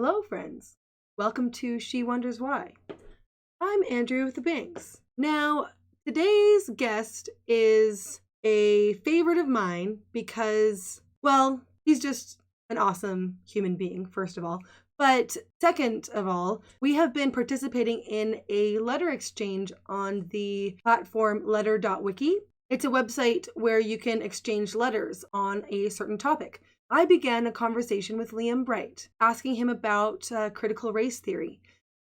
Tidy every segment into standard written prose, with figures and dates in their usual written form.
Hello, friends. Welcome to She Wonders Why. I'm Andrew with the Banks. Now, today's guest is a favorite of mine because, well, he's just an awesome human being, first of all. But second of all, we have been participating in a letter exchange on the platform letter.wiki. It's a website where you can exchange letters on a certain topic. I began a conversation with Liam Bright, asking him about critical race theory.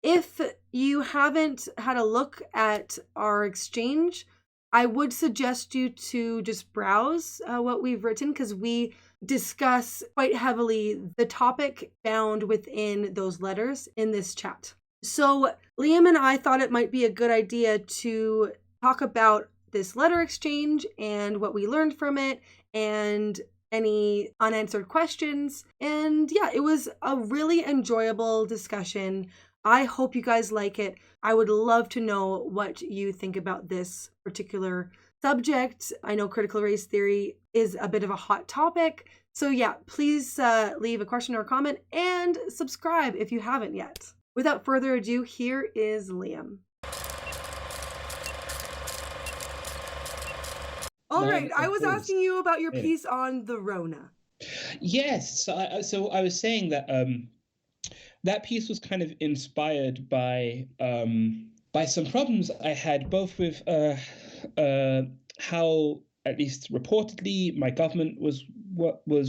If you haven't had a look at our exchange, I would suggest you to just browse what we've written because we discuss quite heavily the topic found within those letters in this chat. So Liam and I thought it might be a good idea to talk about this letter exchange and what we learned from it and any unanswered questions. And yeah, it was a really enjoyable discussion. I hope you guys like it. I would love to know what you think about this particular subject. I know critical race theory is a bit of a hot topic. So yeah, please leave a question or a comment and subscribe if you haven't yet. Without further ado, here is Liam. All right, I was asking you about your piece on the Rona. Yes, so I was saying that that piece was kind of inspired by some problems I had both with how, at least reportedly, my government was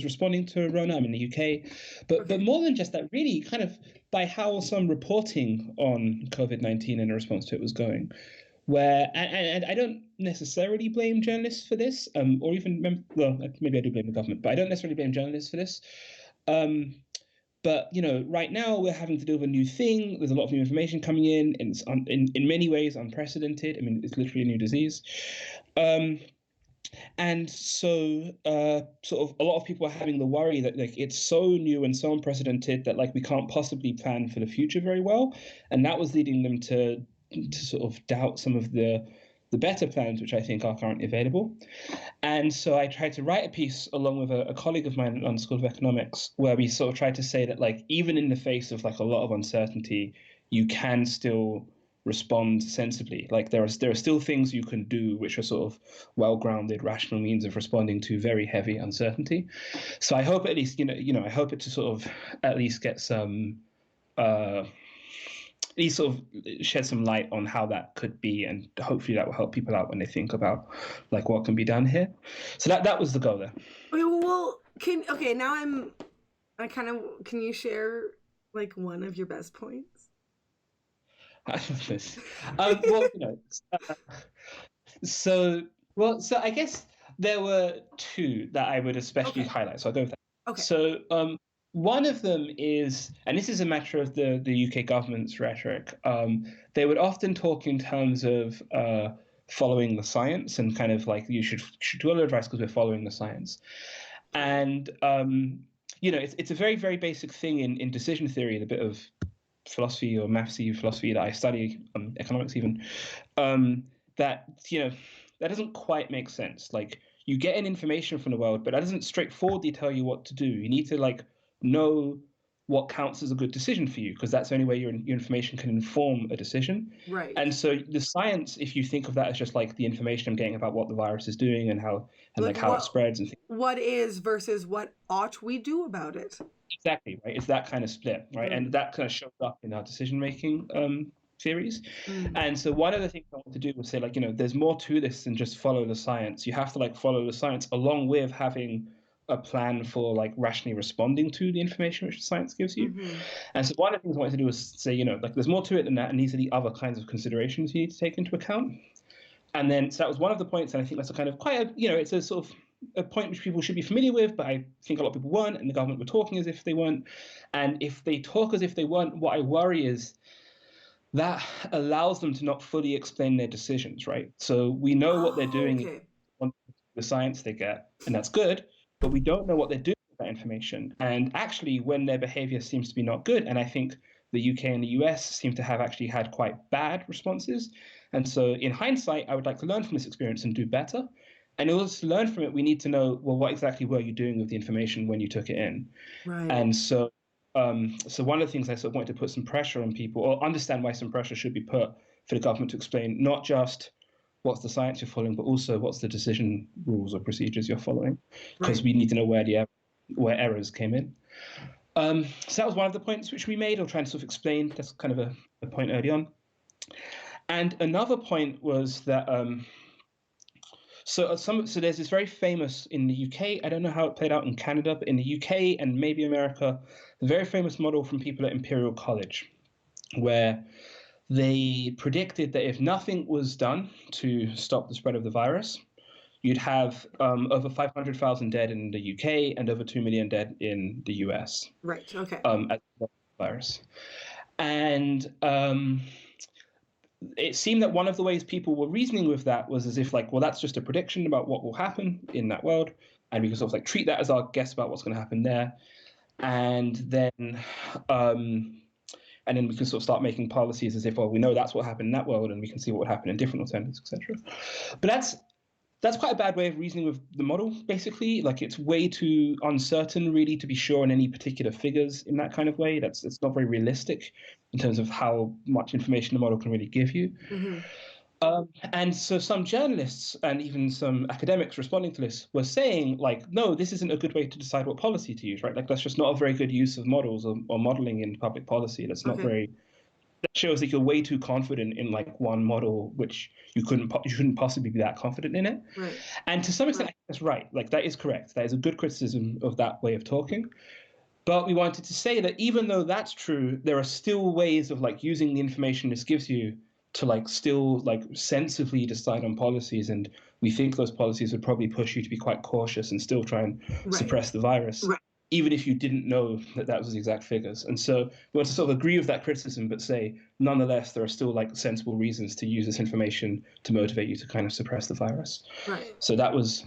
responding to Rona. I'm in the UK, but more than just that, really kind of by how some reporting on COVID-19 and a response to it was going. Where and I don't necessarily blame journalists for this, or even well, maybe I do blame the government, but I don't necessarily blame journalists for this. But right now we're having to deal with a new thing. There's a lot of new information coming in, and it's in many ways unprecedented. I mean, it's literally a new disease, and so sort of a lot of people are having the worry that like it's so new and so unprecedented that like we can't possibly plan for the future very well, and that was leading them to sort of doubt some of the better plans which I think are currently available. And so I tried to write a piece along with a colleague of mine on the School of Economics where we sort of tried to say that like even in the face of like a lot of uncertainty, you can still respond sensibly. Like there are still things you can do which are sort of well-grounded, rational means of responding to very heavy uncertainty. So I hope at least I hope it to sort of at least get some he sort of shed some light on how that could be, and hopefully that will help people out when they think about like what can be done here. So that was the goal there. Okay, well, can you share like one of your best points? Well, so I guess there were two that I would especially highlight. So I'll go with that. Okay. So one of them is, and this is a matter of the UK government's rhetoric, they would often talk in terms of following the science and kind of like you should do all the advice because we're following the science. And, it's a very, very basic thing in decision theory, the bit of philosophy or mathsy philosophy that I study, economics even, that doesn't quite make sense. Like you get in information from the world, but that doesn't straightforwardly tell you what to do. You need to like know what counts as a good decision for you, because that's the only way your information can inform a decision. Right. And so the science, if you think of that as just like the information I'm getting about what the virus is doing and how it spreads and things. What is versus what ought we do about it? Exactly, right. It's that kind of split, right? And that kind of shows up in our decision-making theories. And so one of the things I want to do was say, like, there's more to this than just follow the science. You have to like follow the science along with having a plan for like rationally responding to the information which the science gives you. And so one of the things I wanted to do was say, like there's more to it than that, and these are the other kinds of considerations you need to take into account. And then so that was one of the points, and I think that's a kind of quite a, it's a sort of a point which people should be familiar with, but I think a lot of people weren't, and the government were talking as if they weren't. And if they talk as if they weren't, what I worry is that allows them to not fully explain their decisions, right? So we know what they're doing on the science they get, and that's good, but we don't know what they're doing with that information. And actually, when their behavior seems to be not good, and I think the UK and the US seem to have actually had quite bad responses. And so in hindsight, I would like to learn from this experience and do better. And in order to learn from it, we need to know, well, what exactly were you doing with the information when you took it in? Right. And so so one of the things I sort of wanted to put some pressure on people, or understand why some pressure should be put for the government to explain not just what's the science you're following, but also what's the decision rules or procedures you're following, because we need to know where errors came in. So that was one of the points which we made, or trying to sort of explain. That's kind of a point early on. And another point was that so there's this very famous in the UK. I don't know how it played out in Canada, but in the UK and maybe America, a very famous model from people at Imperial College, where they predicted that if nothing was done to stop the spread of the virus, you'd have over 500,000 dead in the UK and over 2 million dead in the US. Right. Okay. As the virus. And it seemed that one of the ways people were reasoning with that was as if like, well, that's just a prediction about what will happen in that world, and we can sort of like treat that as our guess about what's going to happen there, and then we can sort of start making policies as if, well, we know that's what happened in that world, and we can see what would happen in different alternatives, etc. But that's quite a bad way of reasoning with the model, basically. Like, it's way too uncertain, really, to be sure on any particular figures in that kind of way. It's not very realistic in terms of how much information the model can really give you. And so some journalists and even some academics responding to this were saying, like, no, this isn't a good way to decide what policy to use, right? Like, that's just not a very good use of models or modeling in public policy. That's not very... That shows that you're way too confident in like one model, which you shouldn't possibly be that confident in it. Right. And to some extent, I think that's right. Like, that is correct. That is a good criticism of that way of talking. But we wanted to say that even though that's true, there are still ways of like using the information this gives you to like still like sensibly decide on policies. And we think those policies would probably push you to be quite cautious and still try and suppress the virus. Right. Even if you didn't know that was the exact figures. And so we want to sort of agree with that criticism, but say, nonetheless, there are still like sensible reasons to use this information to motivate you to kind of suppress the virus. Right. So that was,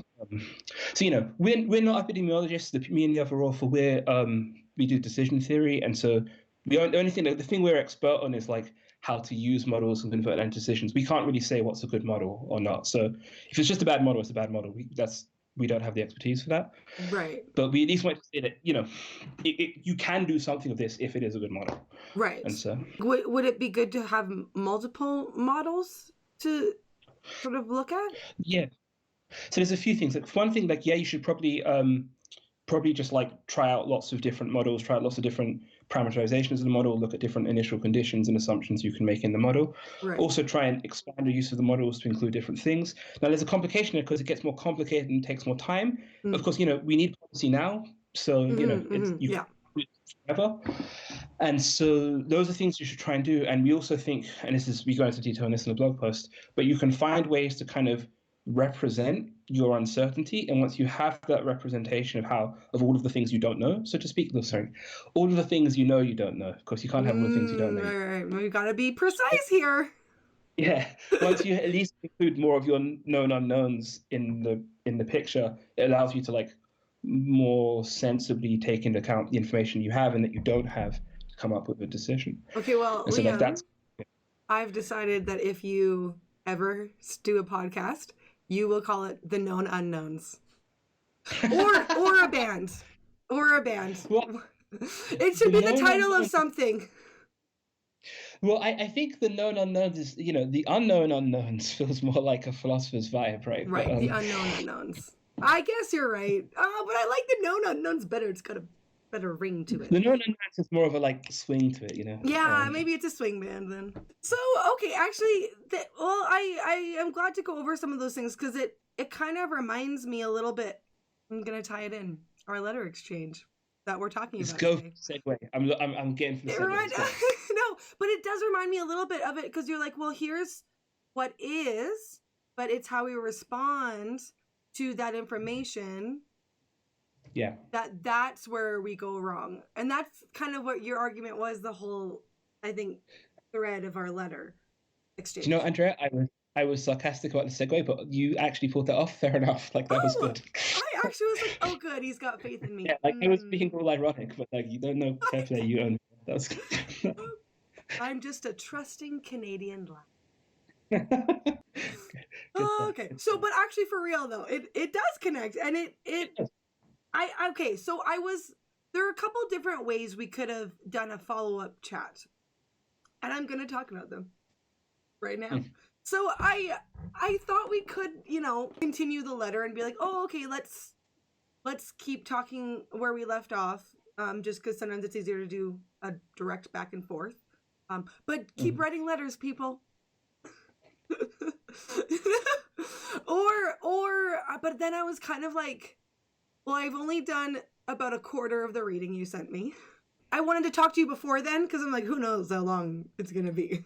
so, you know, we're not epidemiologists. Me and the other author, we do decision theory. And so the thing we're expert on is like how to use models and convert them into decisions. We can't really say what's a good model or not. So if it's just a bad model, it's a bad model. We don't have the expertise for that. Right. But we at least want to say that, you know, you can do something of this if it is a good model. Right. And so would it be good to have multiple models to sort of look at? Yeah. So there's a few things. Like, one thing, like, yeah, you should probably just like try out lots of different models, try out lots of different parameterizations of the model, look at different initial conditions and assumptions you can make in the model. Right. Also try and expand the use of the models to include different things. Now, there's a complication there because it gets more complicated and takes more time. Of course, you know, we need policy now. So, you know, you can't do it forever. And so those are things you should try and do. And we also think, and we go into detail on this in the blog post, but you can find ways to kind of represent your uncertainty, and once you have that representation of all of the things you don't know, so to speak, all of the things you know you don't know. Of course, you can't have all the things you don't know. Right. We got to be precise here. Yeah, once you at least include more of your known unknowns in the picture, it allows you to like more sensibly take into account the information you have and that you don't have to come up with a decision. Okay, well, so Liam, I've decided that if you ever do a podcast, you will call it The Known Unknowns. Or a band. Or a band. Well, it should be the title of something. Well, I think The Known Unknowns is, you know, the unknown unknowns feels more like a philosopher's vibe, right? Right, but, the unknown unknowns. I guess you're right. Oh, but I like The Known Unknowns better. It's got a better ring to it. The Known Unknowns is more of a like swing to it, you know? Yeah, maybe it's a swing band then. So, okay, actually, I am glad to go over some of those things because it kind of reminds me a little bit. I'm going to tie it in. Our letter exchange that we're talking about. Let's go segue. I'm getting for the segue. No, but it does remind me a little bit of it because you're like, well, here's what is, but it's how we respond to that information. Yeah. That's where we go wrong. And that's kind of what your argument was, the whole, I think, thread of our letter exchange. Do you know, Andrea, I was sarcastic about the segue, but you actually pulled that off. Fair enough. Like, that was good. I actually was like, oh, good, he's got faith in me. Yeah, like, I was being all ironic, but like, you don't know, fair play, you own it. That was good. I'm just a trusting Canadian lad. Okay, so, but actually for real though, it does connect, and it okay, so I was there are a couple different ways we could have done a follow-up chat, and I'm going to talk about them right now. So I thought we could, continue the letter and be like, oh, okay, let's keep talking where we left off, just because sometimes it's easier to do a direct back and forth. But keep writing letters, people. But then I was kind of like, well, I've only done about a quarter of the reading you sent me. I wanted to talk to you before then because I'm like, who knows how long it's gonna be.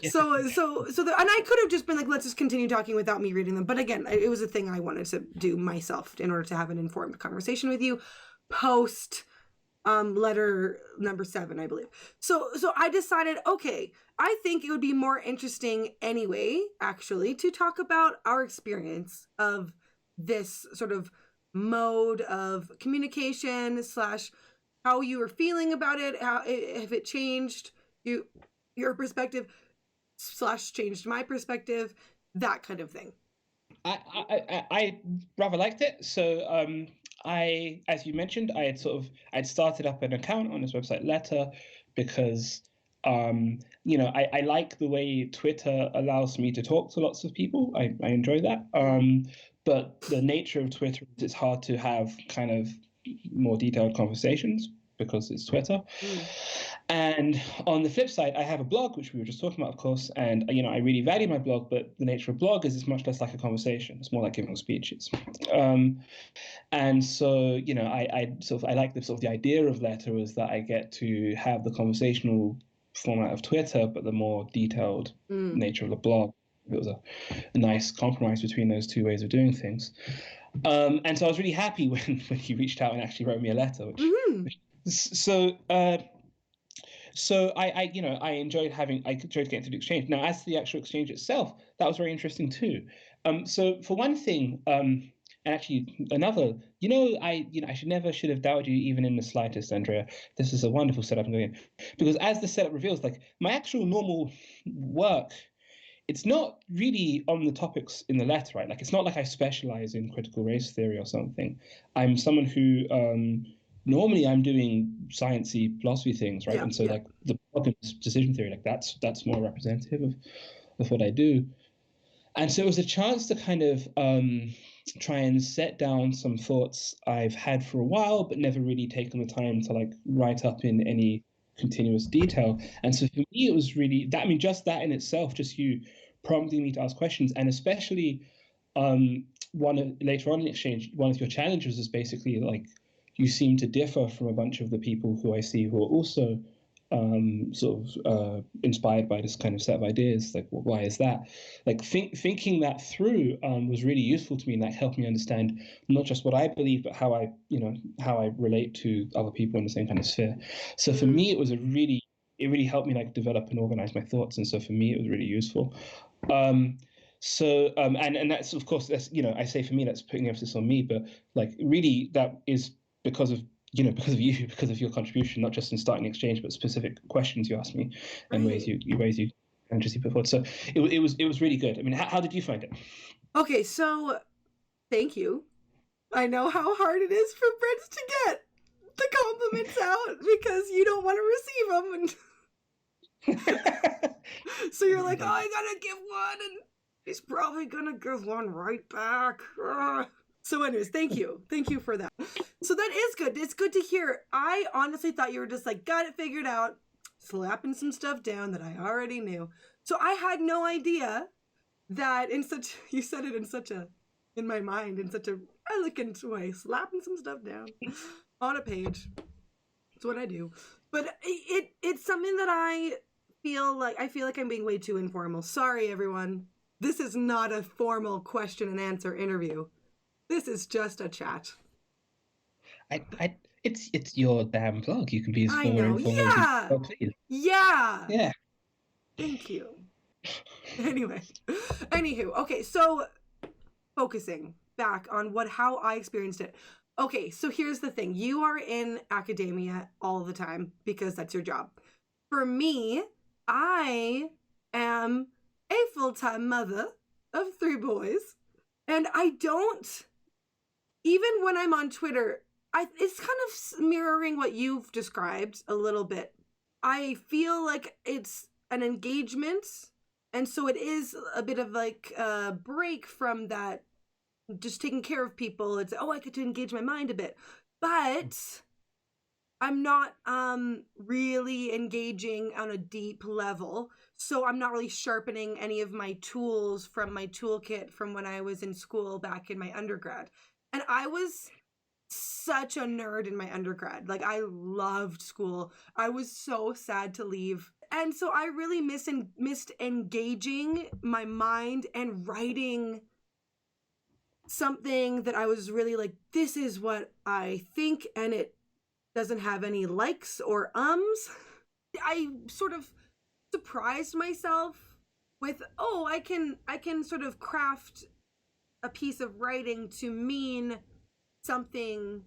Yeah. So and I could have just been like, let's just continue talking without me reading them. But again, it was a thing I wanted to do myself in order to have an informed conversation with you post letter number 7, I believe. So I decided, okay, I think it would be more interesting anyway, actually, to talk about our experience of this sort of mode of communication / how you were feeling about it, how if it changed your perspective / changed my perspective, that kind of thing. I rather liked it. So as you mentioned, I'd started up an account on this website Letter because I like the way Twitter allows me to talk to lots of people. I enjoy that. But the nature of Twitter is it's hard to have kind of more detailed conversations because it's Twitter. And on the flip side, I have a blog, which we were just talking about, of course, and I really value my blog, but the nature of blog is it's much less like a conversation. It's more like giving speeches. And so, I like the idea of Letter is that I get to have the conversational format of Twitter, but the more detailed nature of the blog. It was a nice compromise between those two ways of doing things. And so I was really happy when he reached out and actually wrote me a letter. So I enjoyed getting to the exchange. Now, as to the actual exchange itself, that was very interesting too. So for one thing, and actually another, I should have doubted you even in the slightest, Andrea. This is a wonderful setup I'm going in. Because as the setup reveals, like my actual normal work, it's not really on the topics in the letter, right? Like it's not like I specialize in critical race theory or something. I'm someone who normally I'm doing sciencey philosophy things, right? And so like the decision theory, like that's more representative of what I do. And so it was a chance to kind of try and set down some thoughts I've had for a while, but never really taken the time to like write up in any continuous detail. And so for me, it was really that. I mean, just that in itself, just you prompting me to ask questions, and especially later on in the exchange, one of your challenges is basically like you seem to differ from a bunch of the people who I see who are also inspired by this kind of set of ideas. Like, well, why is that? Like thinking that through was really useful to me, and that helped me understand not just what I believe, but how I relate to other people in the same kind of sphere. So for me, it really helped me like develop and organize my thoughts, and so for me, it was really useful. And that's of course I say for me that's putting emphasis on me, but like really that is because of you, because of your contribution, not just in starting the exchange, but specific questions you asked me and ways you interested put forward. So it was really good. I mean, how did you find it? Okay, so thank you. I know how hard it is for Brits to get the compliments out because you don't want to receive them. So you're like, oh, I gotta give one, and he's probably gonna give one right back. So anyways, thank you for that. So that is good. It's good to hear. I honestly thought you were just like, got it figured out, slapping some stuff down that I already knew. So I had no idea that you said it in my mind, in such a elegant way, slapping some stuff down on a page. That's what I do. But it's something that I feel like I'm being way too informal. Sorry, everyone. This is not a formal question and answer interview. This is just a chat. It's your damn blog. You can be as formal and informal as you please. Yeah. Thank you. Anywho, okay, so focusing back on how I experienced it. Okay, so here's the thing. You are in academia all the time because that's your job. For me, I am a full-time mother of 3 boys, and I don't, even when I'm on Twitter, it's kind of mirroring what you've described a little bit. I feel like it's an engagement, and so it is a bit of like a break from that just taking care of people. It's, oh, I get to engage my mind a bit, but I'm not really engaging on a deep level. So I'm not really sharpening any of my tools from my toolkit from when I was in school back in my undergrad. And I was such a nerd in my undergrad. Like, I loved school. I was so sad to leave. And so I really missed engaging my mind and writing something that I was really like, this is what I think, and it doesn't have any likes or ums. I sort of surprised myself with, oh, I can sort of craft a piece of writing to mean something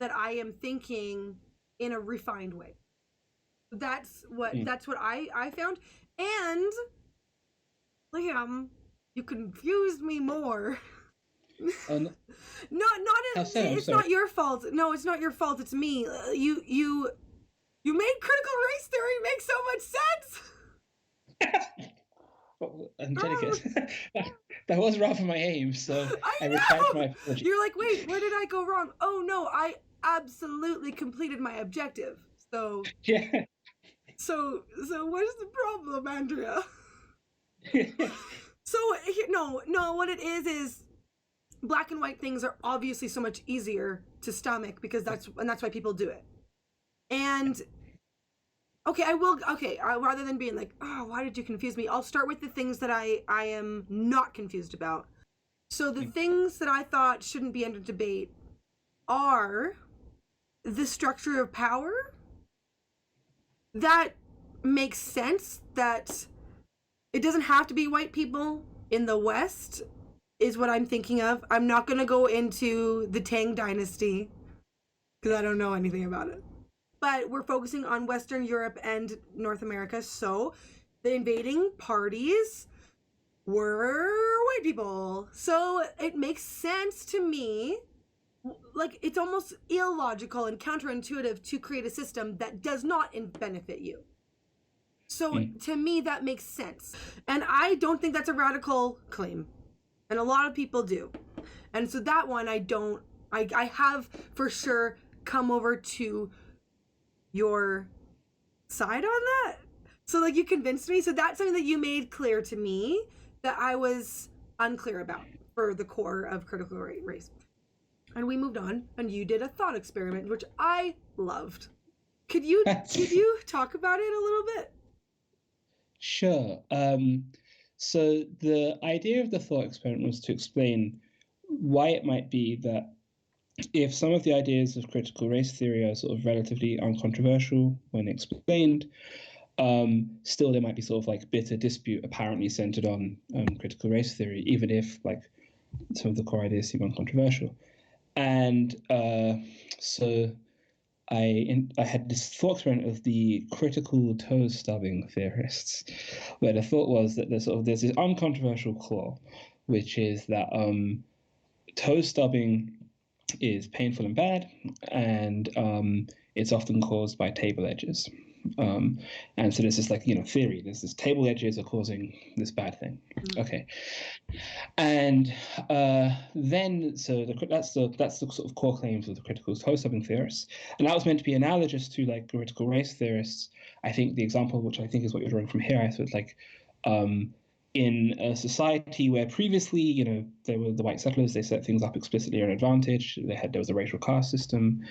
that I am thinking in a refined way. That's what I found. And Liam, you confused me more. Not It's not your fault. No, it's not your fault. It's me. You made critical race theory make so much sense. Angelica, that was rather my aim, so I retract my apology. You're like, wait, where did I go wrong? Oh no, I absolutely completed my objective. So yeah. So what is the problem, Andrea? So no, what it is black and white things are obviously so much easier to stomach because that's why people do it. And rather than being like, oh, why did you confuse me? I'll start with the things that I am not confused about. So the things that I thought shouldn't be under debate are the structure of power. That makes sense that it doesn't have to be white people in the West is what I'm thinking of. I'm not going to go into the Tang dynasty because I don't know anything about it. But we're focusing on Western Europe and North America. So the invading parties were white people. So it makes sense to me. Like, it's almost illogical and counterintuitive to create a system that does not benefit you. So to me, that makes sense. And I don't think that's a radical claim. And a lot of people do. And so that one, I have for sure come over to your side on that. So like, you convinced me. So that's something that you made clear to me that I was unclear about for the core of critical race. And we moved on, and you did a thought experiment, which I loved. Could you talk about it a little bit? Sure. So the idea of the thought experiment was to explain why it might be that if some of the ideas of critical race theory are sort of relatively uncontroversial when explained, still there might be sort of like bitter dispute apparently centered on critical race theory, even if like some of the core ideas seem uncontroversial. And so I had this thought experiment of the critical toe stubbing theorists, where the thought was that there's this uncontroversial claw, which is that toe stubbing is painful and bad, and it's often caused by table edges. And so there's this theory. There's this table edges are causing this bad thing. Mm-hmm. Okay. And then that's the sort of core claims of the critical toe stubbing theorists, and that was meant to be analogous to like critical race theorists. I think the example, which I think is what you're drawing from here, I thought like in a society where previously, there were the white settlers, they set things up explicitly on advantage. There was a racial caste system,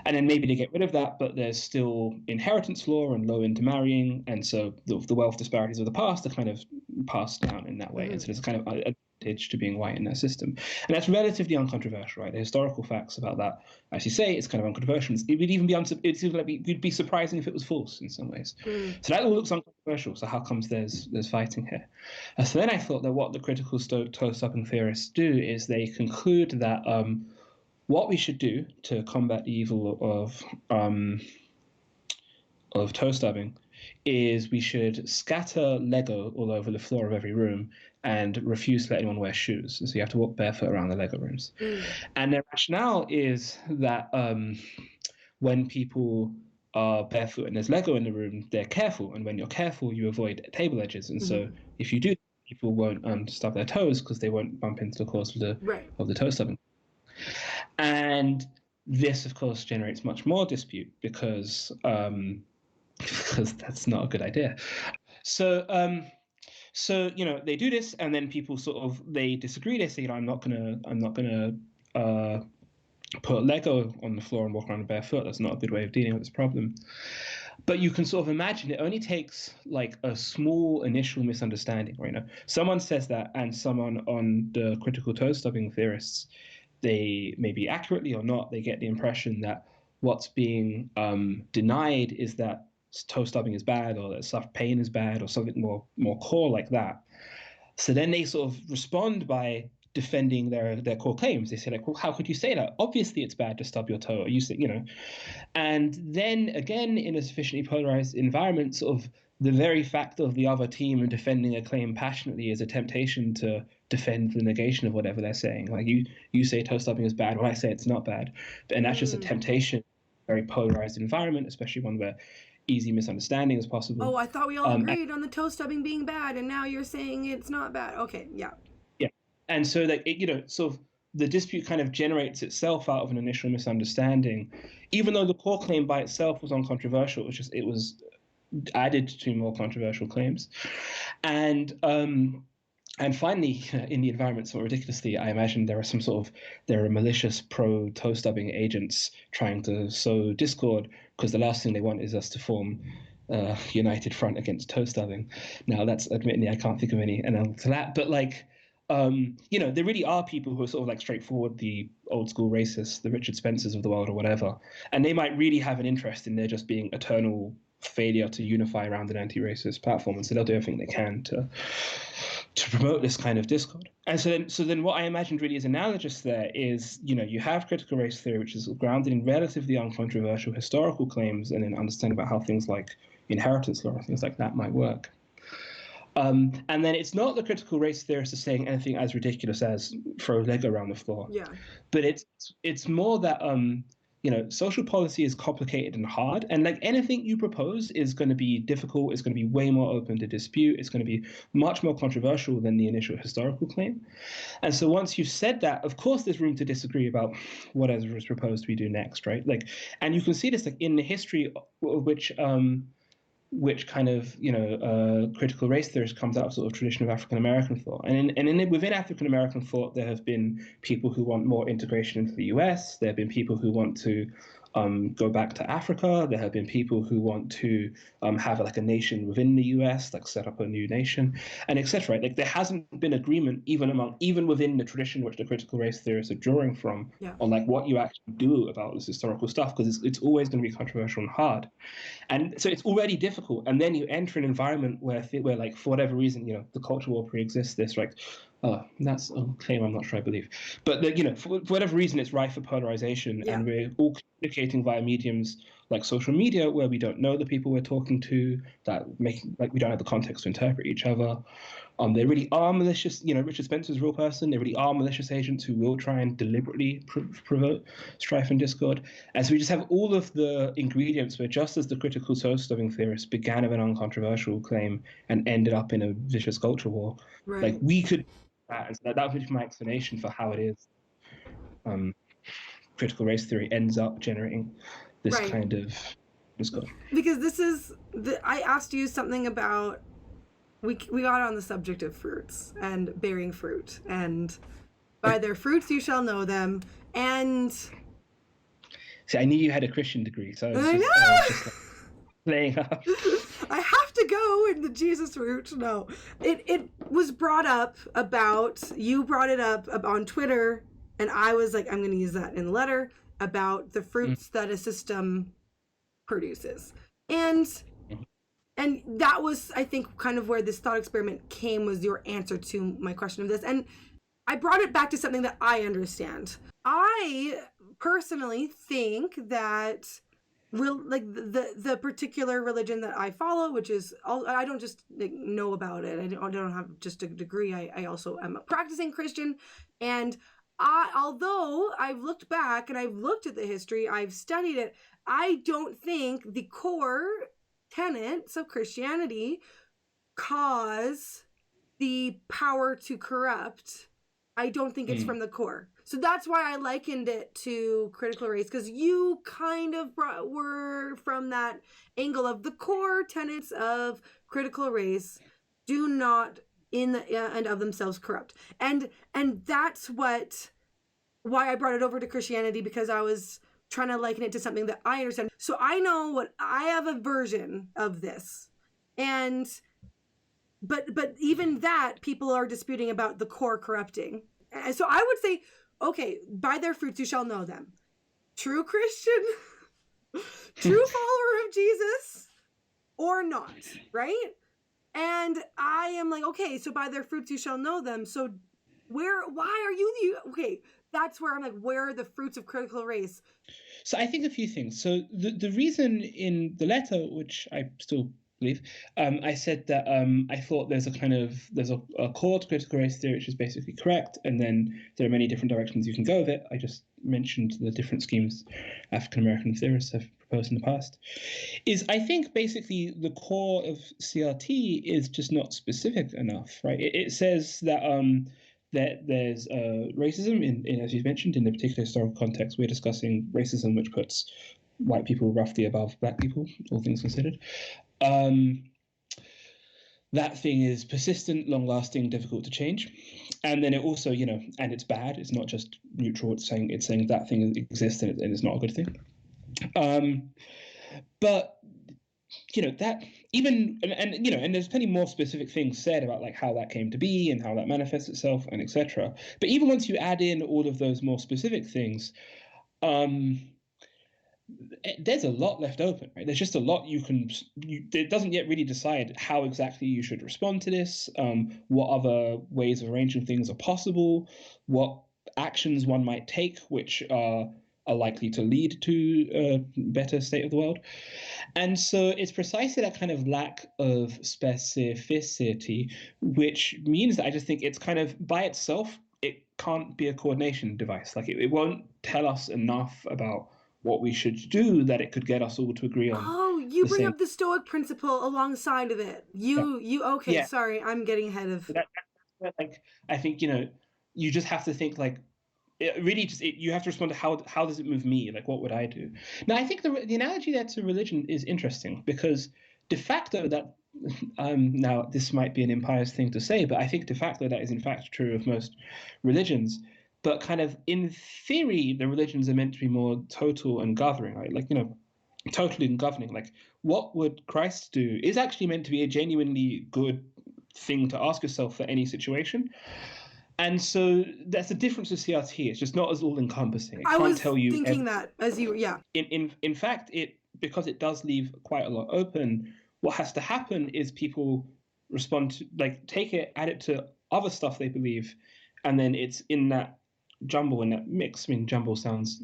and then maybe they get rid of that, but there's still inheritance law and low intermarrying, and so the wealth disparities of the past are kind of passed down in that way. Mm-hmm. And so there's a kind of advantage to being white in that system, and that's relatively uncontroversial, right? The historical facts about that, as you say, it's kind of uncontroversial. It would even be it'd be surprising if it was false in some ways. Mm. So that all looks uncontroversial. So how comes there's fighting here? So then I thought that what the critical toe stubbing theorists do is they conclude that what we should do to combat the evil of toe stubbing is we should scatter Lego all over the floor of every room and refuse to let anyone wear shoes. And so you have to walk barefoot around the Lego rooms. And their rationale is that when people are barefoot and there's Lego in the room, they're careful. And when you're careful, you avoid table edges. And so if you do, people won't stub their toes because they won't bump into the cause of the toe stubbing. And this, of course, generates much more dispute because that's not a good idea. So they do this, and then people they disagree. They say, I'm not gonna put Lego on the floor and walk around barefoot. That's not a good way of dealing with this problem. But you can sort of imagine it only takes like a small initial misunderstanding, right? Someone says that, and someone on the critical toe stubbing theorists, they maybe accurately or not, they get the impression that what's being denied is that toe stubbing is bad, or that soft pain is bad, or something more core like that. So then they sort of respond by defending their core claims. They say, like, well, how could you say that? Obviously it's bad to stub your toe. Or you say, and then again, in a sufficiently polarized environment, sort of the very fact of the other team and defending a claim passionately is a temptation to defend the negation of whatever they're saying. Like you say toe stubbing is bad, well, I say it's not bad. And that's just a temptation, very polarized environment, especially one where easy misunderstanding is possible. Oh, I thought we all agreed on the toe stubbing being bad, and now you're saying it's not bad. Okay, yeah. Yeah. And so that sort of the dispute kind of generates itself out of an initial misunderstanding, even though the core claim by itself was uncontroversial. It was added to more controversial claims. And finally, in the environment, sort of ridiculously, I imagine there are malicious pro-toe stubbing agents trying to sow discord, because the last thing they want is us to form a united front against toe stubbing. Now, that's admittedly, I can't think of any analog to that, but there really are people who are sort of like straightforward, the old school racists, the Richard Spencers of the world or whatever, and they might really have an interest in there just being eternal failure to unify around an anti-racist platform, and so they'll do everything they can to promote this kind of discord. And so then what I imagined really is analogous there is, you have critical race theory, which is grounded in relatively uncontroversial historical claims and in understanding about how things like inheritance law and things like that might work. And then it's not the critical race theorist is saying anything as ridiculous as throw Lego around the floor. Yeah. But it's more that social policy is complicated and hard, and like anything you propose is going to be difficult. It's going to be way more open to dispute. It's going to be much more controversial than the initial historical claim. And so once you've said that, of course, there's room to disagree about whatever is proposed we do next, right? Like, and you can see this like in the history of which kind of critical race theory comes out of sort of tradition of African American thought, and within African American thought, there have been people who want more integration into the US. There have been people who want to go back to Africa. There have been people who want to have like a nation within the US, like set up a new nation, and etc. Right? Like there hasn't been agreement even within the tradition which the critical race theorists are drawing from on like what you actually do about this historical stuff, because it's always going to be controversial and hard. And so it's already difficult, and then you enter an environment where like for whatever reason, the culture war pre-exists this, like, that's a claim I'm not sure I believe, but for whatever reason, it's rife for polarization, and we're all communicating via mediums like social media where we don't know the people we're talking to, that we don't have the context to interpret each other. There really are malicious, Richard Spencer's a real person. There really are malicious agents who will try and deliberately provoke strife and discord. And so we just have all of the ingredients where, just as the critical toe stubbing theorists began with an uncontroversial claim and ended up in a vicious culture war, like we could, and so that would be my explanation for how it is critical race theory ends up generating this kind of discord. Because this is, I asked you something about, we got on the subject of fruits and bearing fruit, and by their fruits you shall know them. And see, I knew you had a Christian degree, so I was just like playing up. I have to go in the Jesus route. No, it was brought up about, you brought it up on Twitter, and I was like, I'm going to use that in the letter, about the fruits that a system produces. And that was, I think, kind of where this thought experiment came, was your answer to my question of this. And I brought it back to something that I understand. I personally think that like the particular religion that I follow, which is I don't just know about it. I don't have just a degree. I also am a practicing Christian, and although I've looked back and I've looked at the history, I've studied it, I don't think the core tenets of Christianity cause the power to corrupt. I don't think it's from the core. So that's why I likened it to critical race, because you kind of were from that angle of the core tenets of critical race do not in the and of themselves corrupt. And that's why I brought it over to Christianity, because I was trying to liken it to something that I understand. So I know what I have a version of this. And but even that, people are disputing about the core corrupting. And so I would say, okay, by their fruits you shall know them. True Christian, true follower of Jesus, or not, right? And I am like, okay, so by their fruits you shall know them. So why are you okay? That's where I'm like, where are the fruits of critical race? So I think a few things. So the reason in the letter, which I still believe, I said that I thought there's a core to critical race theory which is basically correct, and then there are many different directions you can go with it. I just mentioned the different schemes African American theorists have proposed in the past. I think basically the core of CRT is just not specific enough, right? It says that that there's racism in, as you mentioned, in the particular historical context. We're discussing racism which puts white people roughly above black people, all things considered. That thing is persistent, long-lasting, difficult to change. And then it also, and it's bad. It's not just neutral. It's saying that thing exists and it's not a good thing. But that even and there's plenty more specific things said about like how that came to be and how that manifests itself and etc. But even once you add in all of those more specific things, there's a lot left open, right? There's just a lot it doesn't yet really decide how exactly you should respond to this, what other ways of arranging things are possible, what actions one might take which are likely to lead to a better state of the world. And so it's precisely that kind of lack of specificity, which means that I just think it's kind of by itself, it can't be a coordination device. Like it won't tell us enough about what we should do that it could get us all to agree on. Oh, you bring up the Stoic principle alongside of it. Okay, yeah. Sorry, I'm getting ahead of like I think you just have to think like you have to respond to how does it move me? Like what would I do? Now I think the analogy there to religion is interesting, because de facto that now this might be an impious thing to say, but I think de facto that is in fact true of most religions. But kind of in theory, the religions are meant to be more total and governing, right? Like, total and governing. Like, what would Christ do is actually meant to be a genuinely good thing to ask yourself for any situation. And so that's the difference with CRT. It's just not as all-encompassing. It can't tell you. Thinking that as you, yeah. In fact, because it does leave quite a lot open, what has to happen is people respond to, like, take it, add it to other stuff they believe, and then it's in that jumble, in that mix. I mean, jumble sounds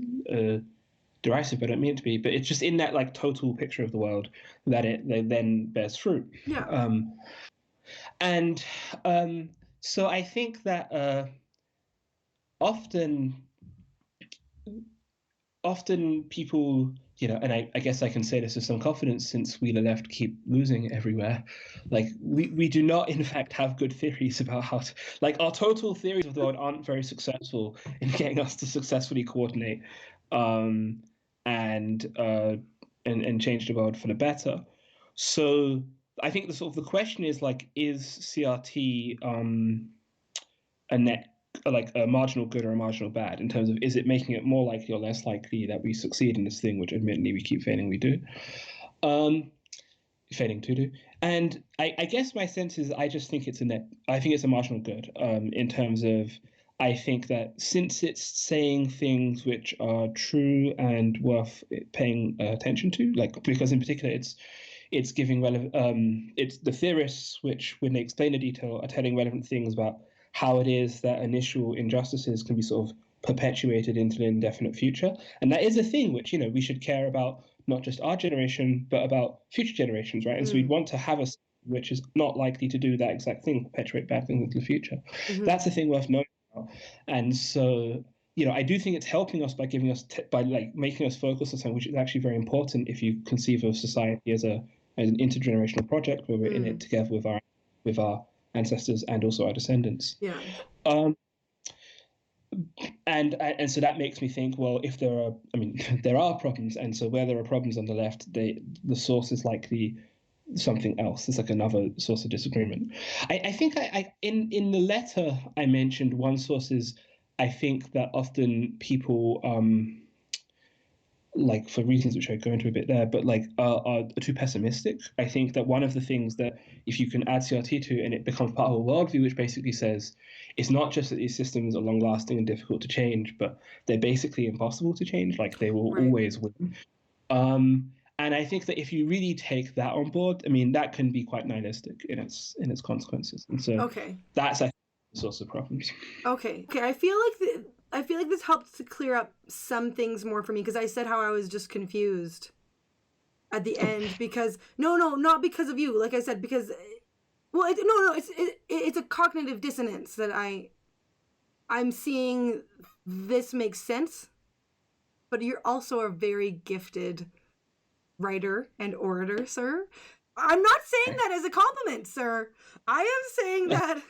derisive, but I don't mean it to be. But it's just in that like total picture of the world that it then bears fruit. Yeah. So I think that often people, and I guess I can say this with some confidence since we, the left, keep losing everywhere. Like we do not, in fact, have good theories about how to, like our total theories of the world aren't very successful in getting us to successfully coordinate and change the world for the better. So I think the question is like, is CRT a marginal good or a marginal bad, in terms of is it making it more likely or less likely that we succeed in this thing, which admittedly we keep failing to do. And I guess my sense is I just think I think it's a marginal good, in terms of I think that since it's saying things which are true and worth paying attention to, like, because in particular it's giving it's the theorists which, when they explain the detail, are telling relevant things about how it is that initial injustices can be sort of perpetuated into the indefinite future. And that is a thing which, we should care about not just our generation, but about future generations, right? And so we'd want to have a system which is not likely to do that exact thing, perpetuate bad things into the future. That's the thing worth knowing about. And so, I do think it's helping us by giving us by like making us focus on something which is actually very important if you conceive of society as an intergenerational project where we're in it together with our ancestors and also our descendants. Yeah. And so that makes me think, well, if there are problems, and so where there are problems on the left, the source is likely something else. There's like another source of disagreement. I think in the letter I mentioned one source is I think that often people like for reasons which I go into a bit there, but like are too pessimistic. I think that one of the things that if you can add CRT to and it becomes part of a worldview which basically says it's not just that these systems are long lasting and difficult to change, but they're basically impossible to change. Like they will always win. And I think that if you really take that on board, I mean, that can be quite nihilistic in its consequences. And so that's, I think, the source of problems. Okay. I feel like this helps to clear up some things more for me, because I said how I was just confused at the end because not because of you. Like I said, because it's a cognitive dissonance that I'm seeing. This makes sense, but you're also a very gifted writer and orator, sir. I'm not saying that as a compliment, sir. I am saying that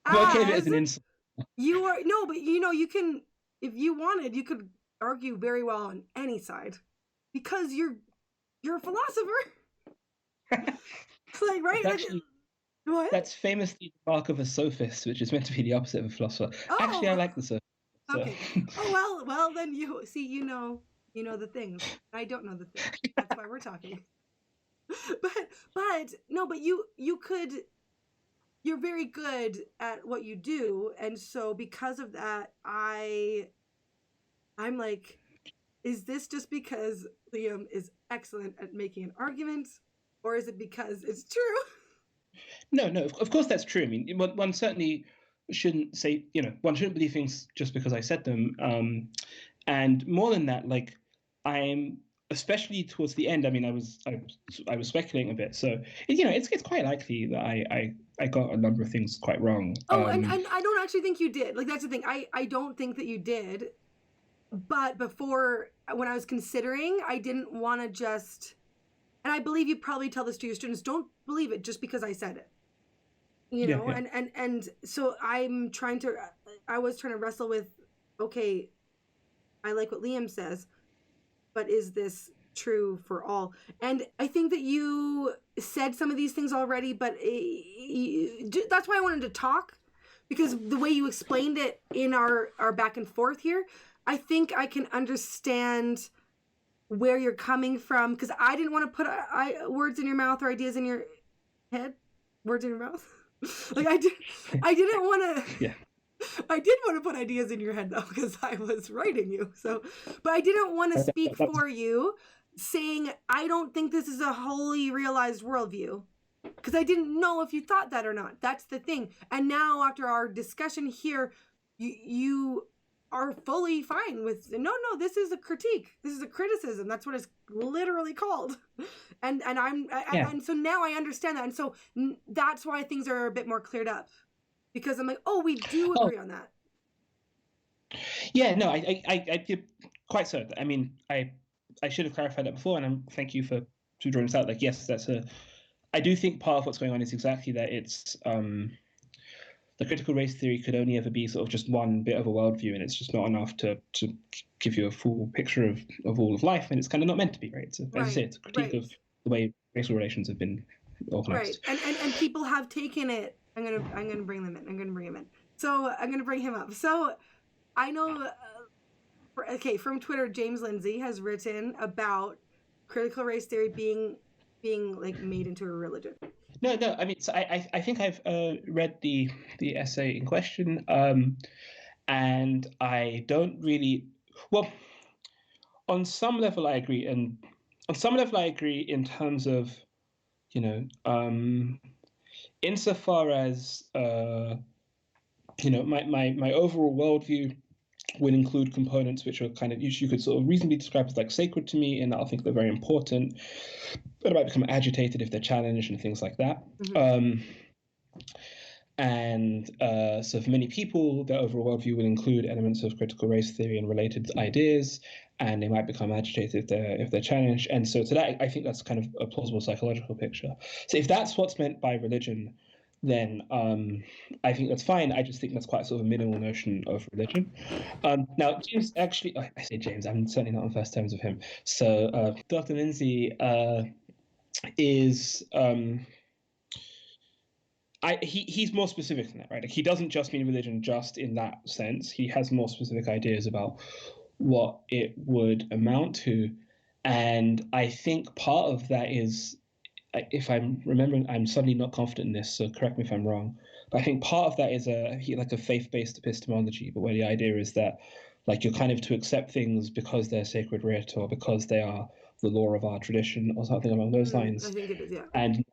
as an insult. You are but you can, if you wanted, you could argue very well on any side because you're a philosopher. Like, right? Actually, what? That's famously the mark of a sophist, which is meant to be the opposite of a philosopher. Actually, I like the sophist. So. Okay. Well, then you see, you know the things. I don't know the things. That's why we're talking. But you could. You're very good at what you do, and so because of that, I'm like, is this just because Liam is excellent at making an argument, or is it because it's true? No, of course that's true. I mean, one certainly shouldn't say, one shouldn't believe things just because I said them. And more than that, like I'm, especially towards the end. I mean, I was speculating a bit, so it's quite likely that I got a number of things quite wrong. And I don't actually think you did. Like, that's the thing. I don't think that you did. But before, when I was considering, I didn't want to just, and I believe you probably tell this to your students, don't believe it just because I said it. And so I was trying to wrestle with, okay, I like what Liam says, but is this true for all? And I think that you said some of these things already, but that's why I wanted to talk, because the way you explained it in our back and forth here, I think I can understand where you're coming from, because I didn't want to put words in your mouth or ideas in your head. Words in your mouth. Like I didn't want to. Yeah. I did want to put ideas in your head though, because I was writing you. So, but I didn't want to speak for you, saying I don't think this is a wholly realized worldview, because I didn't know if you thought that or not. That's the thing. And now after our discussion here, you are fully fine with no, this is a critique. This is a criticism. That's what it's literally called. And and so now I understand that. And so that's why things are a bit more cleared up, because I'm like, oh, we do agree on that. Yeah, no, I quite so. I mean, I should have clarified that before, and thank you for drawing this out. Like, yes, I do think part of what's going on is exactly that. It's the critical race theory could only ever be sort of just one bit of a worldview, and it's just not enough to give you a full picture of all of life, and it's kind of not meant to be, right? So, as I say, it's a critique of the way racial relations have been organized. Right, and people have taken it. I'm gonna bring them in. I'm gonna bring him in. So I'm gonna bring him up. So I know. From Twitter, James Lindsay has written about critical race theory being like made into a religion. No. I mean, so I think I've read the essay in question, and I don't really. Well, on some level, I agree, and on some level, I agree in terms of, insofar as my overall worldview will include components which are kind of you could sort of reasonably describe as like sacred to me, and I think they're very important, but I might become agitated if they're challenged and things like that. And so for many people, their overall worldview will include elements of critical race theory and related ideas, and they might become agitated if they're challenged. And so to that, I think that's kind of a plausible psychological picture. So if that's what's meant by religion, then I think that's fine. I just think that's quite sort of a minimal notion of religion. Now, James actually, I say James, I'm certainly not on first terms with him. So Dr. Lindsay is... he's more specific than that, right? Like, he doesn't just mean religion just in that sense. He has more specific ideas about what it would amount to. And I think part of that is, if I'm remembering, I'm suddenly not confident in this, so correct me if I'm wrong. But I think part of that is like a faith-based epistemology, but where the idea is that like you're kind of to accept things because they're sacred writ or because they are the law of our tradition or something along those lines. I think it is, yeah. And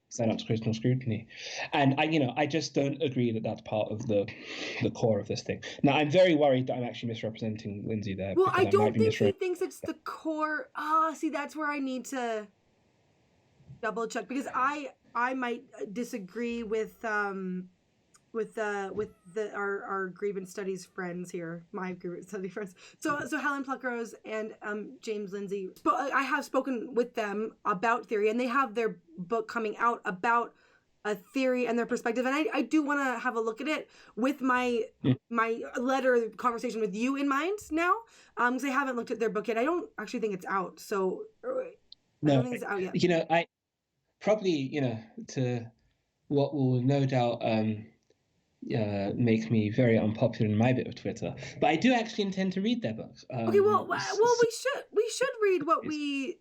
stand up to critical scrutiny. And I just don't agree that that's part of the core of this thing. Now, I'm very worried that I'm actually misrepresenting Lindsay there. Well, I don't think he thinks it's the core. See, that's where I need to double check, because I might disagree with our grievance studies friends here, my grievance study friends. So Helen Pluckrose and James Lindsay. But I have spoken with them about theory, and they have their book coming out about a theory and their perspective. And I do want to have a look at it with my letter conversation with you in mind now, because I haven't looked at their book yet. I don't actually think it's out. So I don't think it's out yet. I probably, to what will no doubt make me very unpopular in my bit of Twitter, but I do actually intend to read their book. Okay, well, we should read what we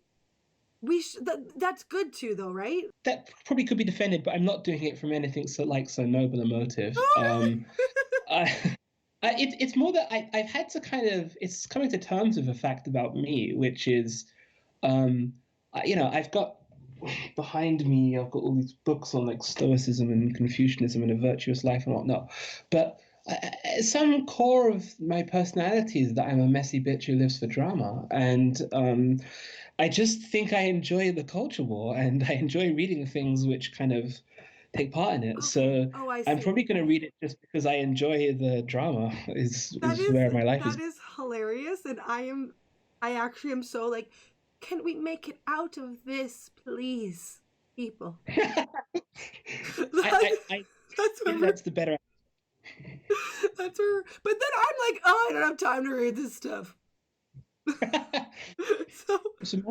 that's good too, though, right? That probably could be defended, but I'm not doing it from anything so noble a motive. It's more that I've had to kind of, it's coming to terms with a fact about me, which is, I've got behind me, I've got all these books on like Stoicism and Confucianism and a virtuous life and whatnot. But some core of my personality is that I'm a messy bitch who lives for drama. And I just think I enjoy the culture war, and I enjoy reading things which kind of take part in it. Okay. So I'm probably going to read it just because I enjoy the drama. Is where my life is. That is hilarious, and I actually am so like, can we make it out of this, please, people? That's the better. That's where. But then I'm like, oh, I don't have time to read this stuff. So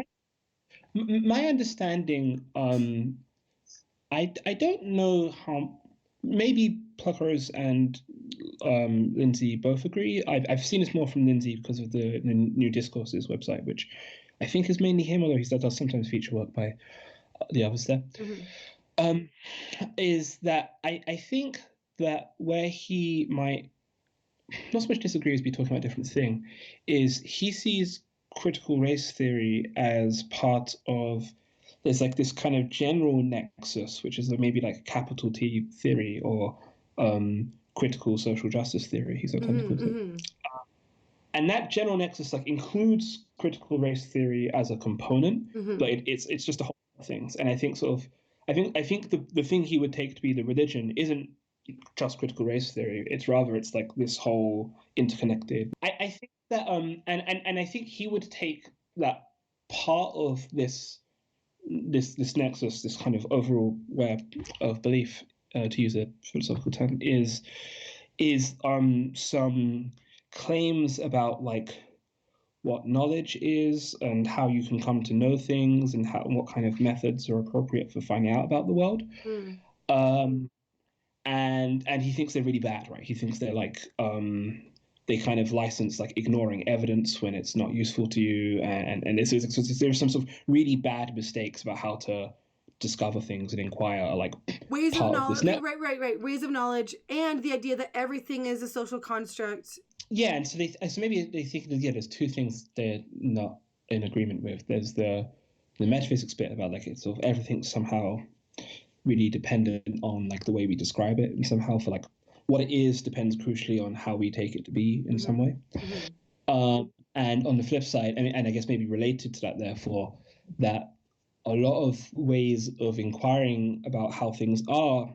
my understanding, I don't know how. Maybe Pluckrose and Lindsay both agree. I've seen this more from Lindsay because of the New Discourses website, which I think is mainly him, although he does sometimes feature work by the others there. Mm-hmm. Is that I think that where he might not so much disagree as be talking about a different thing, is he sees critical race theory as part of, there's like this kind of general nexus, which is maybe like a capital T theory or critical social justice theory, he sometimes calls it. And that general nexus like includes critical race theory as a component, but it's just a whole lot of things. And I think I think the thing he would take to be the religion isn't just critical race theory. It's like this whole interconnected. I think that and I think he would take that part of this nexus, this kind of overall web of belief, to use a philosophical term, is some claims about like what knowledge is and how you can come to know things and what kind of methods are appropriate for finding out about the world. And he thinks they're really bad, right? He thinks they're like they kind of license like ignoring evidence when it's not useful to you, and there's some sort of really bad mistakes about how to discover things and inquire, like ways of knowledge, right, ways of knowledge, and the idea that everything is a social construct. Yeah, and so maybe they think that there's two things they're not in agreement with. There's the metaphysics bit about like it's sort of everything's somehow really dependent on like the way we describe it, and somehow for like what it is depends crucially on how we take it to be in some way. And on the flip side, and I guess maybe related to that, therefore, that a lot of ways of inquiring about how things are,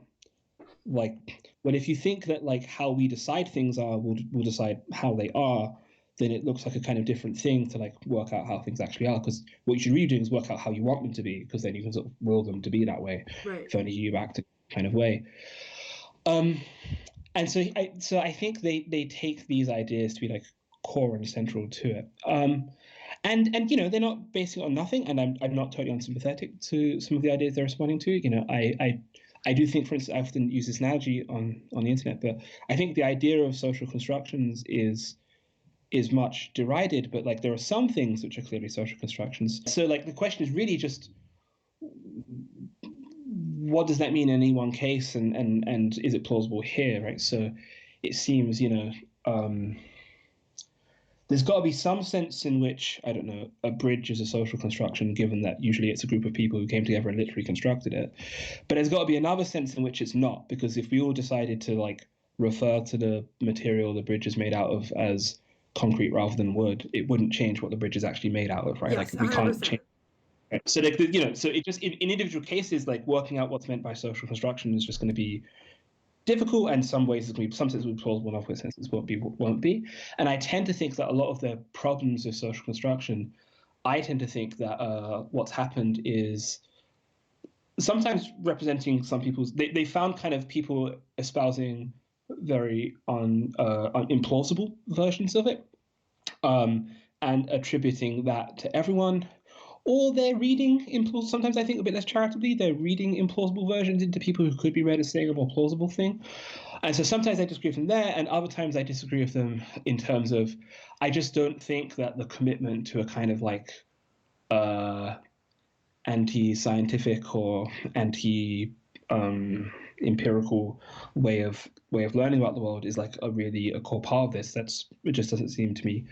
like, well, if you think that like how we decide things are will decide how they are, then it looks like a kind of different thing to like work out how things actually are. Because what you should really do is work out how you want them to be, because then you can sort of will them to be that way. Right. If only you act a kind of way. And so I think they take these ideas to be like core and central to it. And you know, they're not basing it on nothing, and I'm not totally unsympathetic to some of the ideas they're responding to. You know, I do think, for instance, I often use this analogy on the internet, but I think the idea of social constructions is much derided, but like there are some things which are clearly social constructions. So like the question is really just, what does that mean in any one case, and is it plausible here, right? So it seems, you know, there's got to be some sense in which, I don't know, a bridge is a social construction, given that usually it's a group of people who came together and literally constructed it. But there's got to be another sense in which it's not, because if we all decided to like refer to the material the bridge is made out of as concrete rather than wood, it wouldn't change what the bridge is actually made out of, right? Yes, like we 100%. can't change. Right? So like, you know, so it just in individual cases, like working out what's meant by social construction is just going to be difficult, and some ways it's going to be, some senses will be plausible, and other senses won't be. And I tend to think that a lot of the problems of social construction, I tend to think that what's happened is sometimes representing some people's, they found kind of people espousing very implausible versions of it, and attributing that to everyone. Or they're reading implausible, sometimes I think a bit less charitably, they're reading implausible versions into people who could be read as saying a more plausible thing. And so sometimes I disagree with them there, and other times I disagree with them in terms of, I just don't think that the commitment to a kind of like anti-scientific or anti-empirical way of learning about the world is like a core part of this. It just doesn't seem to me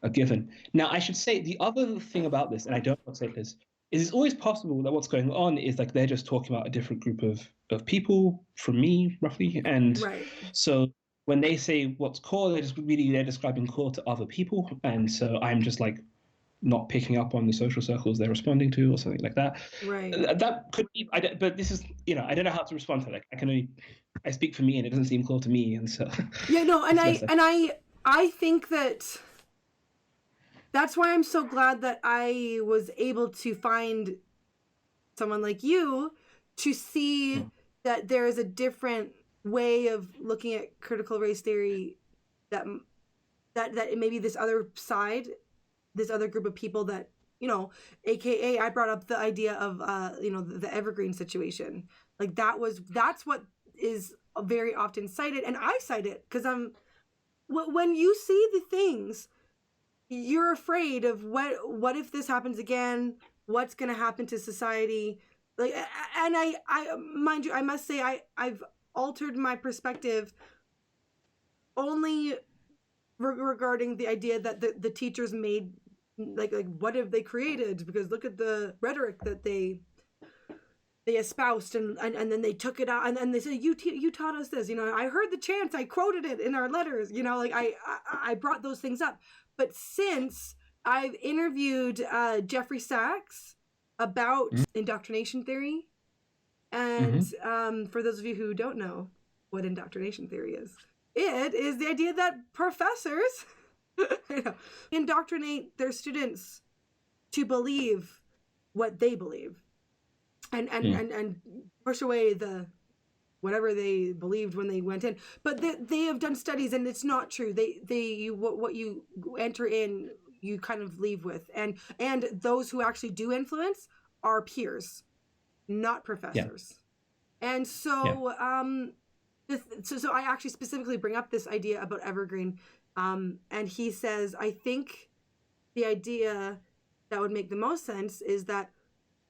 a given. Now, I should say the other thing about this, and I don't know what to say this, is it's always possible that what's going on is like they're just talking about a different group of people from me, roughly. And Right. so when they say what's core, they're describing core to other people. And so I'm just like not picking up on the social circles they're responding to or something like that. Right. That could be, but this is, you know, I don't know how to respond to it. Like I speak for me, and it doesn't seem cool to me. And so yeah, no, and I think that that's why I'm so glad that I was able to find someone like you to see that there is a different way of looking at critical race theory, that maybe this other side, this other group of people that, you know, AKA I brought up the idea of you know, the evergreen situation. Like that's what is very often cited, and I cite it because when you see the things, you're afraid of what if this happens again, what's going to happen to society. Like, and I mind you, I must say I've altered my perspective only regarding the idea that the teachers made, like what have they created, because look at the rhetoric that they espoused, and then they took it out, and they said, you taught us this, you know, I heard the chants, I quoted it in our letters, you know, like I brought those things up. But since I've interviewed Jeffrey Sachs about indoctrination theory, and for those of you who don't know what indoctrination theory is, it is the idea that professors you know, indoctrinate their students to believe what they believe, and push away the whatever they believed when they went in. But they have done studies, and it's not true. What you enter in, you kind of leave with, and those who actually do influence are peers, not professors. Yeah. And so so I actually specifically bring up this idea about evergreen, and he says, I think the idea that would make the most sense is that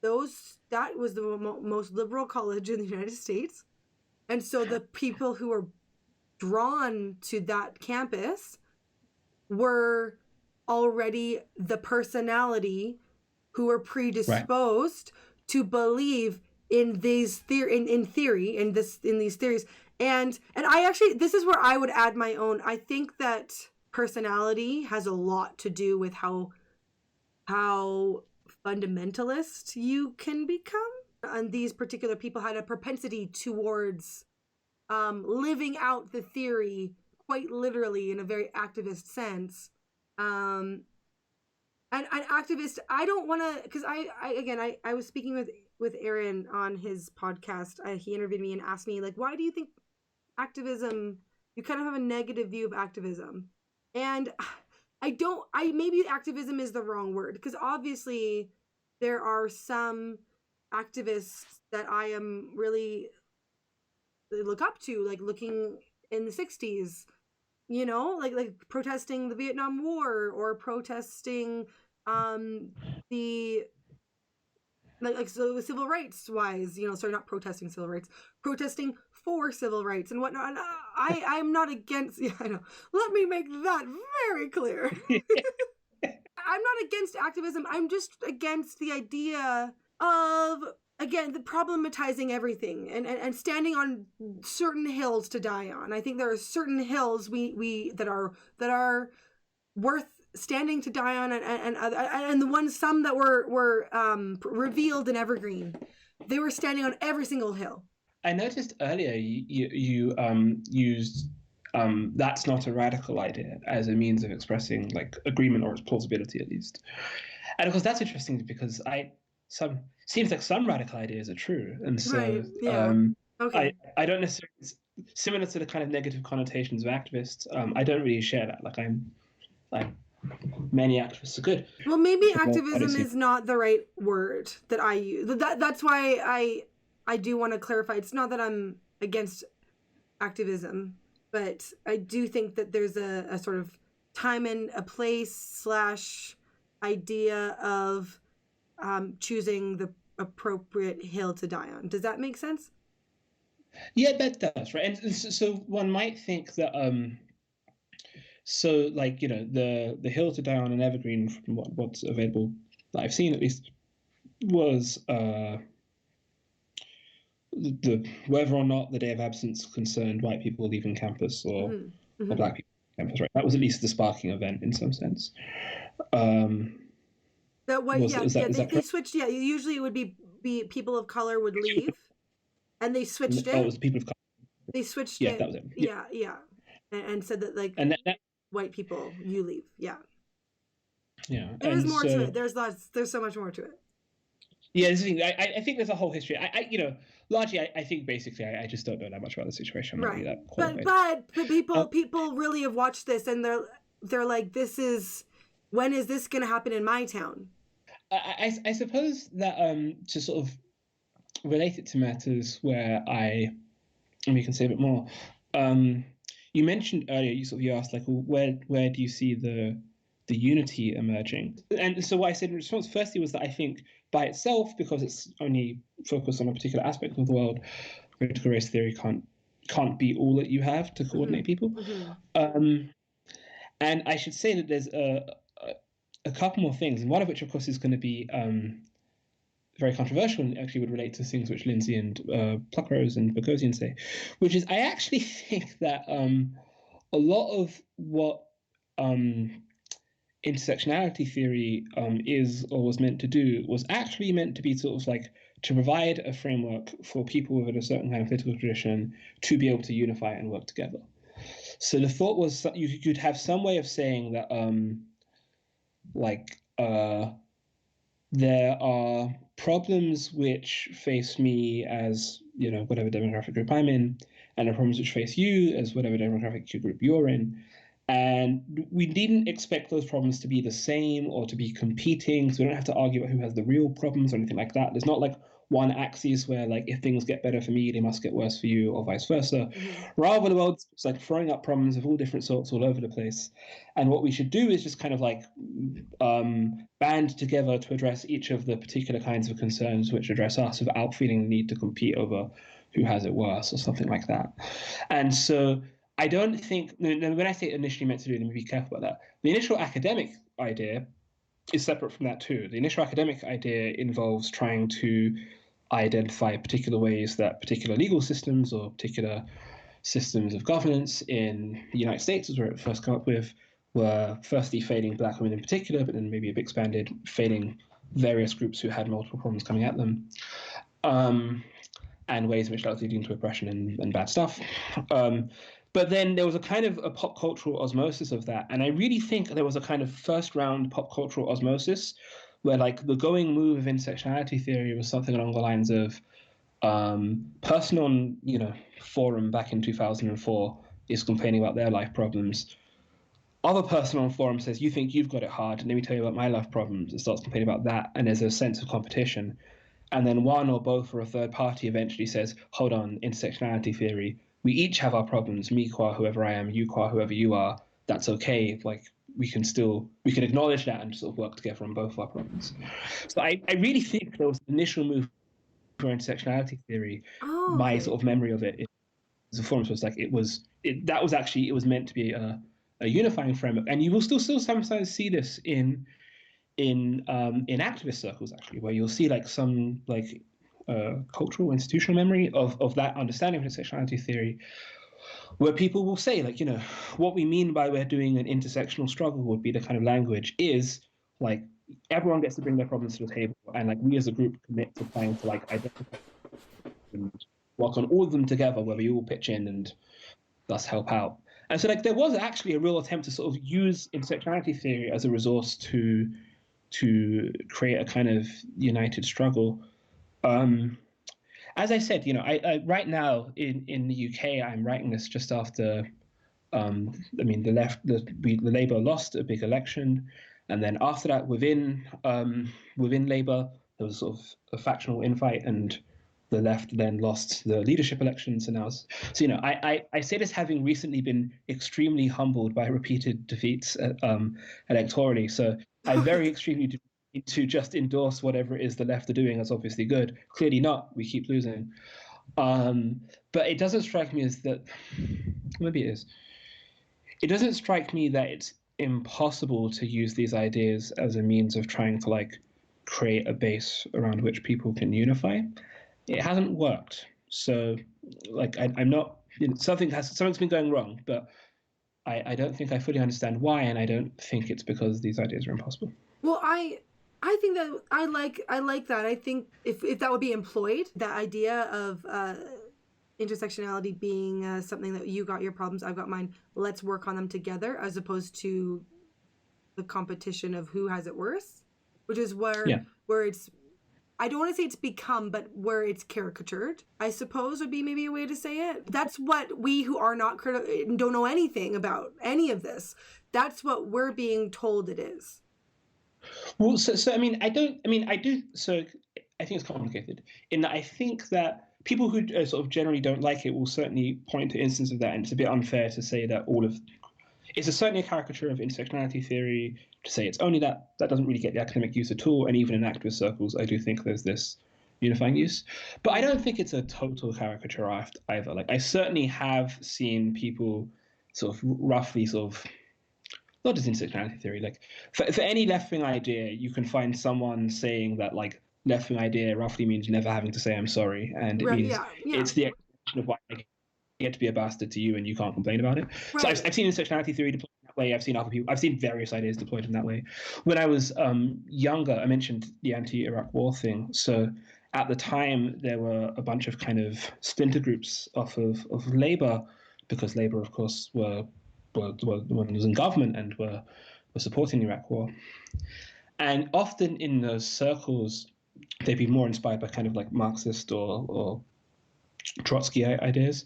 that was the most liberal college in the United States. And so the people who were drawn to that campus were already the personality who were predisposed to believe in these in these theories, And I actually, this is where I would add my own. I think that personality has a lot to do with how fundamentalist you can become. And these particular people had a propensity towards living out the theory quite literally in a very activist sense. And activist, I don't want to, because I was speaking with Aaron on his podcast. He interviewed me and asked me, like, why do you think activism, you kind of have a negative view of activism? And maybe activism is the wrong word, because obviously there are some activists that I am really look up to, like looking in the 60s, you know, like protesting the Vietnam War, or protesting the like so civil rights wise, you know, sorry, not protesting civil rights, protesting for civil rights and whatnot. And I'm not against, yeah, I know. Let me make that very clear. I'm not against activism. I'm just against the idea of, again, the problematizing everything and standing on certain hills to die on. I think there are certain hills we that are worth standing to die on, and the ones, some that were revealed in Evergreen, they were standing on every single hill. I noticed earlier you used that's not a radical idea as a means of expressing like agreement or its plausibility at least. And of course that's interesting because seems like some radical ideas are true, and so right. Yeah. Okay. I don't necessarily, similar to the kind of negative connotations of activists. I don't really share that. Like many activists are good. Well, maybe activism is not the right word that I use. That's why I do want to clarify. It's not that I'm against activism, but I do think that there's a sort of time and a place / idea of choosing the appropriate hill to die on. Does that make sense? Yeah, that does, right? And so one might think that so like, you know, the hill to die on in Evergreen, from what's available that I've seen at least, was the whether or not the day of absence concerned white people leaving campus or black people leaving campus, right? That was at least the sparking event in some sense. They switched. Yeah, usually it would be people of color would leave, and they switched it. Oh, it was people of color. They switched it. Yeah, that was it. Yeah. And said that, like, and that, white people, you leave. Yeah. Yeah. There's more to it. There's so much more to it. Yeah, this is the thing. I think there's a whole history. I you know, largely I think basically I just don't know that much about the situation. Right. But people really have watched this, and they're like, when is this going to happen in my town? I suppose that to sort of relate it to matters where we can say a bit more. You mentioned earlier, you asked, like, well, where do you see the unity emerging? And so what I said in response firstly was that I think by itself, because it's only focused on a particular aspect of the world, critical race theory can't be all that you have to coordinate people. And I should say that there's a couple more things, and one of which, of course, is going to be very controversial and actually would relate to things which Lindsay and Pluckrose and Bogosian say, which is I actually think that a lot of what intersectionality theory is or was meant to do was actually meant to be sort of like to provide a framework for people within a certain kind of political tradition to be able to unify and work together. So the thought was you could have some way of saying that there are problems which face me as, you know, whatever demographic group I'm in, and the problems which face you as whatever demographic group you're in. And we needn't expect those problems to be the same or to be competing, so we don't have to argue about who has the real problems or anything like that. There's not like one axis where, like, if things get better for me, they must get worse for you, or vice versa. Rather, the world's just like throwing up problems of all different sorts all over the place. And what we should do is just kind of like band together to address each of the particular kinds of concerns which address us without feeling the need to compete over who has it worse or something like that. And so I don't think, when I say initially meant to do, let me be careful about that. The initial academic idea is separate from that too. The initial academic idea involves trying to identify particular ways that particular legal systems or particular systems of governance in the United States, is where it first came up with, were firstly failing Black women in particular, but then maybe a bit expanded, failing various groups who had multiple problems coming at them, and ways in which that was leading to oppression and bad stuff. But then there was a kind of a pop cultural osmosis of that. And I really think there was a kind of first round pop cultural osmosis where like the going move of intersectionality theory was something along the lines of person on, forum back in 2004 is complaining about their life problems. Other person on forum says, you think you've got it hard, and let me tell you about my life problems, and starts complaining about that. And there's a sense of competition. And then one or both or a third party eventually says, hold on, intersectionality theory, we each have our problems, me qua whoever I am, you qua whoever you are, that's okay. Like we can acknowledge that and sort of work together on both of our problems. So I really think there was an initial move for intersectionality theory. My sort of memory of it as a forum was like it was meant to be a unifying framework. And you will still sometimes see this in activist circles, actually, where you'll see like some like cultural institutional memory of that understanding of intersectionality theory, where people will say like, what we mean by we're doing an intersectional struggle would be the kind of language is like everyone gets to bring their problems to the table, and like we as a group commit to trying to like identify and work on all of them together, where we all pitch in and thus help out. And so like there was actually a real attempt to sort of use intersectionality theory as a resource to create a kind of united struggle. As I said, I right now in the UK, I'm writing this just after, the Labour lost a big election, and then after that, within Labour, there was sort of a factional infight, and the left then lost the leadership elections. And I say this having recently been extremely humbled by repeated defeats electorally. So I very extremely do need to just endorse whatever it is the left are doing as obviously good. Clearly not. We keep losing. But it doesn't strike me as that. Maybe it is. It doesn't strike me that it's impossible to use these ideas as a means of trying to like create a base around which people can unify. It hasn't worked. So like I'm not. Something's been going wrong, but I don't think I fully understand why, and I don't think it's because these ideas are impossible. Well, I think that I like that. I think if that would be employed, that idea of intersectionality being something that you got your problems, I've got mine, let's work on them together, as opposed to the competition of who has it worse, which is where it's, I don't want to say it's become, but where it's caricatured, I suppose would be maybe a way to say it. That's what we who are not critical, don't know anything about any of this, that's what we're being told it is. Well, so I do. So I think it's complicated in that I think that people who sort of generally don't like it will certainly point to instances of that, and it's a bit unfair to say that it's certainly a caricature of intersectionality theory to say it's only that doesn't really get the academic use at all. And even in activist circles, I do think there's this unifying use, but I don't think it's a total caricature either. Like I certainly have seen people sort of roughly sort of, not just intersectionality theory, like for any left-wing idea, you can find someone saying that like left-wing idea roughly means never having to say I'm sorry, and it means it's the explanation of why I get to be a bastard to you and you can't complain about it. Right. So I've seen intersectionality theory deployed in that way. I've seen various ideas deployed in that way. When I was younger, I mentioned the anti-Iraq war thing. So at the time, there were a bunch of kind of splinter groups of Labour, because Labour, of course, were the one who was in government and were supporting the Iraq war. And often in those circles, they'd be more inspired by kind of like Marxist or Trotsky ideas.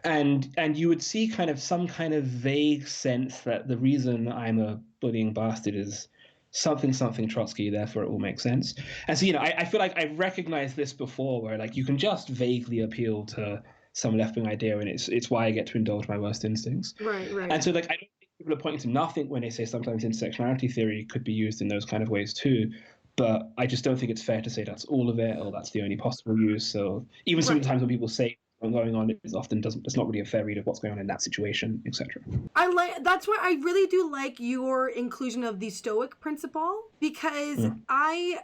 And you would see kind of some kind of vague sense that the reason I'm a bullying bastard is something Trotsky, therefore it will make sense. And so, I feel like I've recognized this before, where like you can just vaguely appeal to some left-wing idea, and it's why I get to indulge my worst instincts. Right. And so like I don't think people are pointing to nothing when they say sometimes intersectionality theory could be used in those kind of ways too. But I just don't think it's fair to say that's all of it or that's the only possible use. So even sometimes when people say what's going on, it's not really a fair read of what's going on in that situation, etc. That's why I really do like your inclusion of the Stoic principle, because I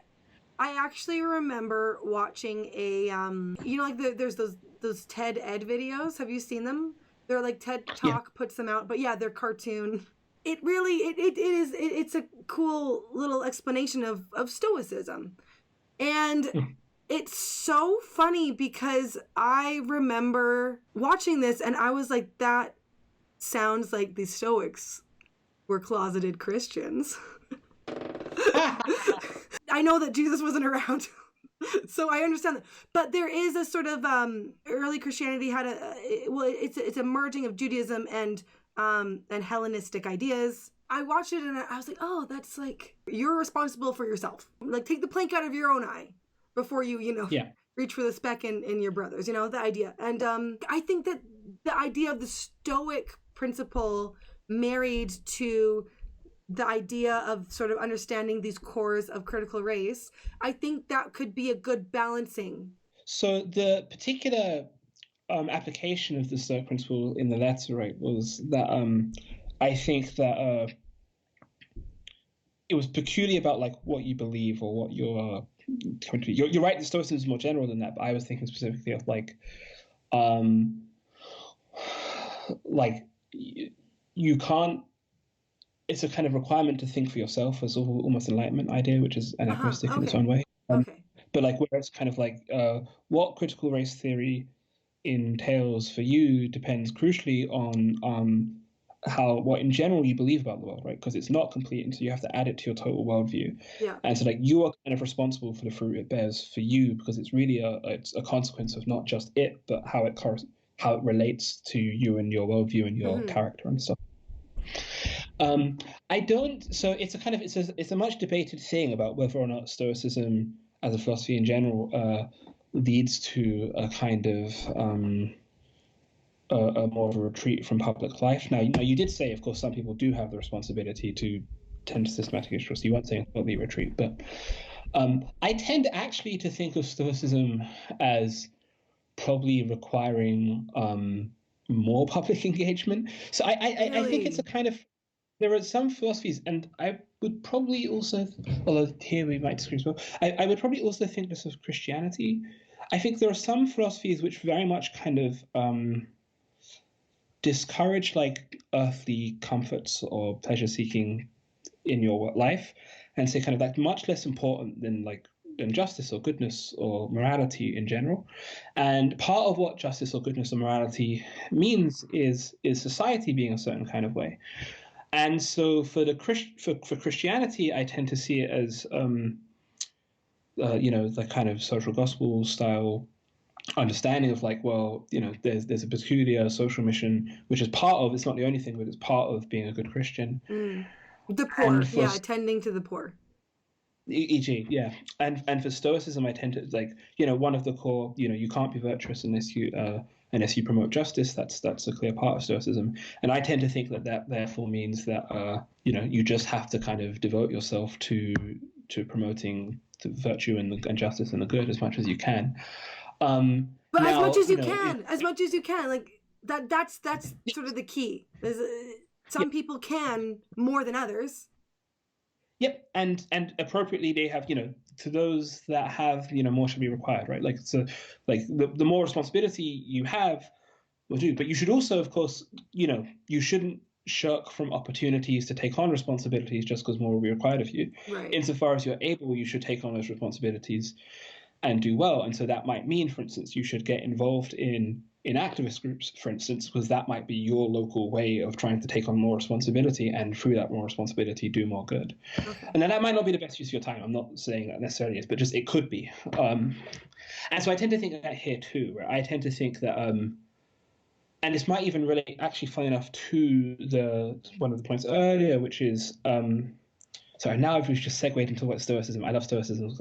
actually remember watching a like there's those TED Ed videos. Have you seen them? They're like TED Talk puts them out, but yeah, they're cartoon. It really it's a cool little explanation of Stoicism. And it's so funny because I remember watching this and I was like, that sounds like the Stoics were closeted Christians. I know that Jesus wasn't around, so I understand that. But there is a sort of early Christianity had it's a merging of Judaism and Hellenistic ideas. I watched it and I was like, oh, that's like, you're responsible for yourself. Like, take the plank out of your own eye before you reach for the speck in your brother's, the idea. And I think that the idea of the Stoic principle married to the idea of sort of understanding these cores of critical race, I think that could be a good balancing. So the particular application of the Stoic principle in the letter, right, was that I think that it was peculiar about like what you believe or what you're right. The Stoicism is more general than that, but I was thinking specifically of like you can't. It's a kind of requirement to think for yourself as almost enlightenment idea, which is anachronistic in its own way. But like where it's kind of like what critical race theory entails for you depends crucially on what in general you believe about the world, right? Because it's not complete, and so you have to add it to your total worldview. Yeah. And so like you are kind of responsible for the fruit it bears for you, because it's really it's a consequence of not just it, but how it relates to you and your worldview and your character and stuff. I don't. So it's a much debated thing about whether or not Stoicism as a philosophy in general leads to a kind of a more of a retreat from public life. Now, you did say, of course, some people do have the responsibility to tend to systematic interest. So you weren't saying a complete retreat, but I tend actually to think of Stoicism as probably requiring more public engagement. So I think it's a kind of, there are some philosophies, and I would probably also, although here we might disagree as well, I would probably also think this of Christianity. I think there are some philosophies which very much kind of discourage like earthly comforts or pleasure seeking in your life, and say kind of like much less important than justice or goodness or morality in general. And part of what justice or goodness or morality means is society being a certain kind of way. And so for Christianity, I tend to see it as the kind of social gospel style understanding of like, well, there's a peculiar social mission which is part of, it's not the only thing, but it's part of being a good Christian. The poor, attending to the poor. E.g., yeah, and for Stoicism, I tend to like, one of the core, you can't be virtuous unless you promote justice. That's a clear part of Stoicism, and I tend to think that therefore means that you just have to kind of devote yourself to promoting the virtue and justice and the good as much as you can. But now, as much as you can, like that's sort of the key. Some people can more than others. Yep, and appropriately they have, to those that have, more should be required, right? Like, so, like the more responsibility you have will do, but you should also, of course, you shouldn't shirk from opportunities to take on responsibilities just because more will be required of you. Right. Insofar as you're able, you should take on those responsibilities and do well. And so that might mean, for instance, you should get involved in activist groups, for instance, because that might be your local way of trying to take on more responsibility, and through that more responsibility, do more good. Okay. And then that might not be the best use of your time. I'm not saying that necessarily is, but just it could be. And so I tend to think of that here too, where I tend to think that, and this might even relate, actually, funny enough, to one of the points earlier, which is, sorry, now we've just segued into what Stoicism. I love Stoicism. This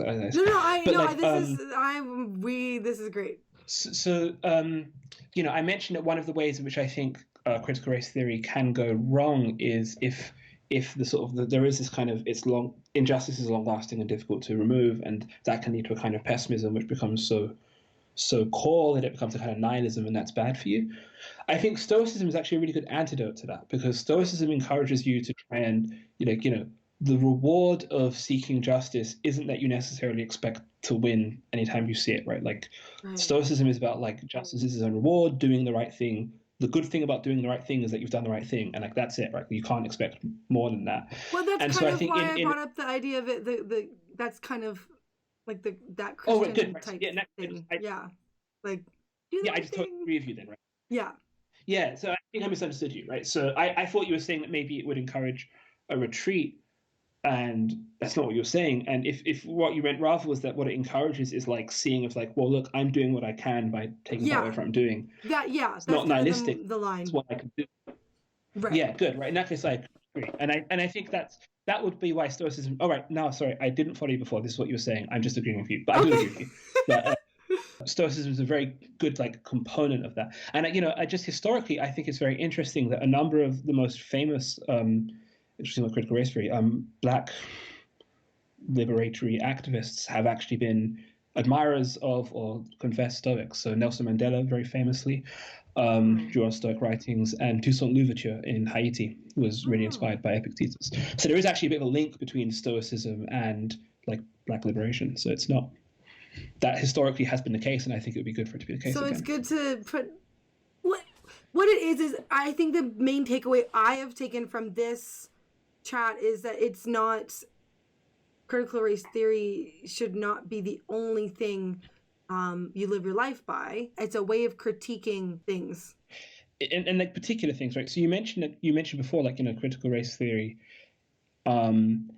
is great. So, I mentioned that one of the ways in which I think critical race theory can go wrong is if there is this kind of injustice is long lasting and difficult to remove, and that can lead to a kind of pessimism which becomes so core that it becomes a kind of nihilism, and that's bad for you. I think Stoicism is actually a really good antidote to that, because Stoicism encourages you to try and the reward of seeking justice isn't that you necessarily expect to win anytime you see it, right? Like, right. Stoicism is about like justice is its own reward, doing the right thing the good thing about doing the right thing is that you've done the right thing, and like that's it, right? You can't expect more than that. Well, that's and kind so of I think why I brought up the idea of it. That's kind of like that Christian type thing. Yeah, like do the I right just thing. totally agree with you then, right? Yeah. Yeah, so I think I misunderstood you, right? So I thought you were saying that maybe it would encourage a retreat, and that's not what you're saying. And if what you meant rather was that what it encourages is like seeing of like, well, look, I'm doing what I can by taking part whatever I'm doing. It's not kind nihilistic. of the line. It's what I can do. Right. Yeah, good. Right. In that case, I agree, and I think that would be why Stoicism. All right. No, sorry, I didn't follow you before. This is what you were saying. I'm just agreeing with you, but I do agree with you. But Stoicism is a very good like component of that. And I just historically, I think it's very interesting that a number of the most famous, interesting with critical race theory, Black liberatory activists have actually been admirers of or confessed Stoics. So Nelson Mandela, very famously, drew on Stoic writings, and Toussaint Louverture in Haiti was really inspired by Epictetus. So there is actually a bit of a link between Stoicism and like Black liberation. So it's not that historically has been the case, and I think it would be good for it to be the case. So again. It's good to put what it is I think the main takeaway I have taken from this chat is that it's not critical race theory should not be the only thing you live your life by. It's a way of critiquing things. And like particular things, right? So you mentioned before, like critical race theory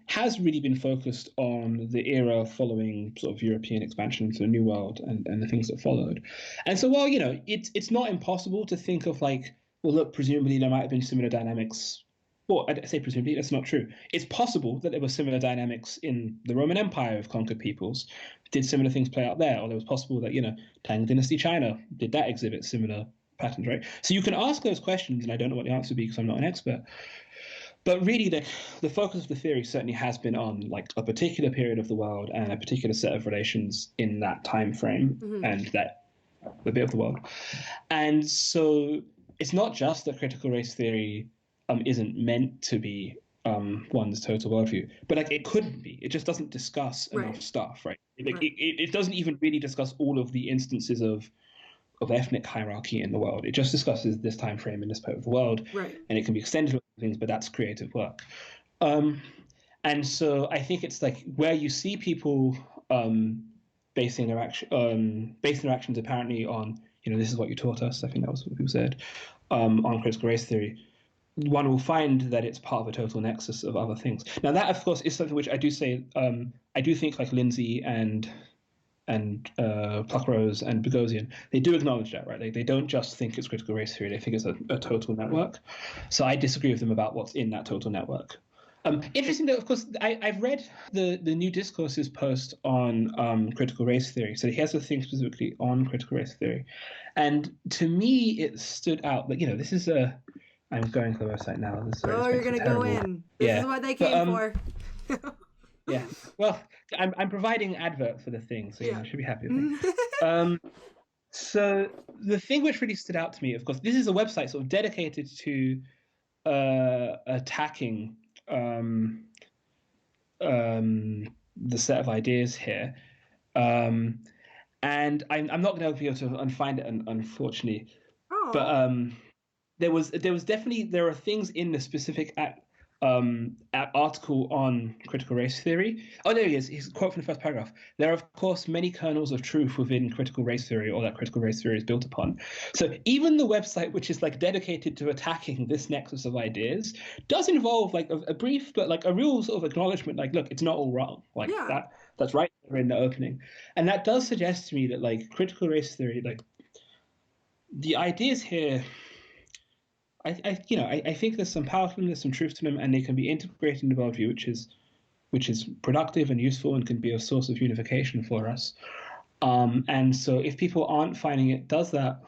has really been focused on the era following sort of European expansion into the New World and the things that followed. And so while it's not impossible to think of like, well, look, presumably there might have been similar dynamics. Well, I say presumably, that's not true. It's possible that there were similar dynamics in the Roman Empire of conquered peoples. Did similar things play out there? Or it was possible that, Tang Dynasty China, did that exhibit similar patterns, right? So you can ask those questions, and I don't know what the answer would be because I'm not an expert. But really, the focus of the theory certainly has been on like a particular period of the world and a particular set of relations in that time frame and that the bit of the world. And so it's not just that critical race theory isn't meant to be one's total worldview, but like it couldn't be. It just doesn't discuss enough stuff, right? Like it doesn't even really discuss all of the instances of ethnic hierarchy in the world. It just discusses this time frame in this part of the world, and it can be extended to things, but that's creative work. And so I think it's like where you see people basing their actions apparently on, this is what you taught us. I think that was what people said on critical race theory. One will find that it's part of a total nexus of other things. Now that, of course, is something which I do say. I do think like Lindsay and Pluckrose and Boghossian, they do acknowledge that, right? They don't just think it's critical race theory; they think it's a total network. So I disagree with them about what's in that total network. Interesting, though, of course, I've read the New Discourses post on critical race theory. So he has a thing specifically on critical race theory, and to me, it stood out that this is a. I'm going to the website now. You're gonna go in. This is what they came for. Yeah. Well, I'm providing advert for the thing, so you should be happy with me. So the thing which really stood out to me, of course, this is a website sort of dedicated to attacking the set of ideas here, and I'm not going to be able to unfind it, unfortunately. But there are things in the specific article on critical race theory. Oh, there he is. He's a quote from the first paragraph. There are, of course, many kernels of truth within critical race theory, or that critical race theory is built upon. So even the website, which is like dedicated to attacking this nexus of ideas, does involve like a brief, but like a real sort of acknowledgement. Like, look, it's not all wrong. Like that's right there in the opening, and that does suggest to me that like critical race theory, like the ideas here. I think there's some power to them, there's some truth to them, and they can be integrated in the worldview, which is productive and useful and can be a source of unification for us. And so, if people aren't finding it does that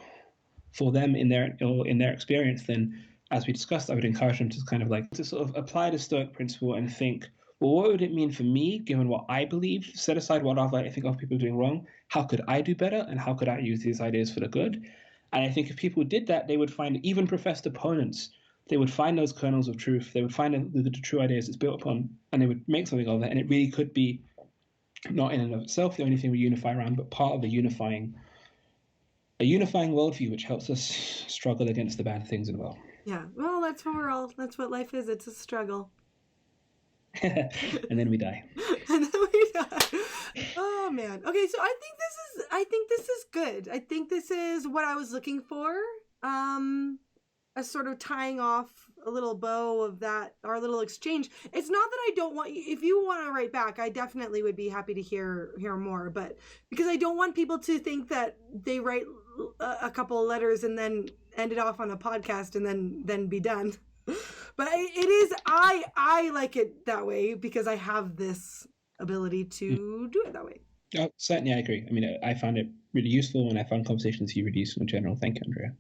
for them in their experience, then, as we discussed, I would encourage them to kind of like to sort of apply the Stoic principle and think, well, what would it mean for me, given what I believe? Set aside what I think of people doing wrong. How could I do better, and how could I use these ideas for the good? And I think if people did that, they would find even professed opponents. They would find those kernels of truth. They would find the true ideas it's built upon, and they would make something of it. And it really could be not in and of itself the only thing we unify around, but part of a unifying a unifying worldview which helps us struggle against the bad things in the world. Yeah. Well, that's what life is. It's a struggle. And then we die. And then we die. Oh man. Okay, so I think this is good. I think this is what I was looking for. A sort of tying off a little bow of that, our little exchange. It's not that I don't want you, if you want to write back, I definitely would be happy to hear more, but because I don't want people to think that they write a couple of letters and then end it off on a podcast and then be done. But I like it that way because I have this ability to do it that way. Oh, certainly, I agree. I mean, I found it really useful, and I found conversations with you really useful in general. Thank you, Andrea.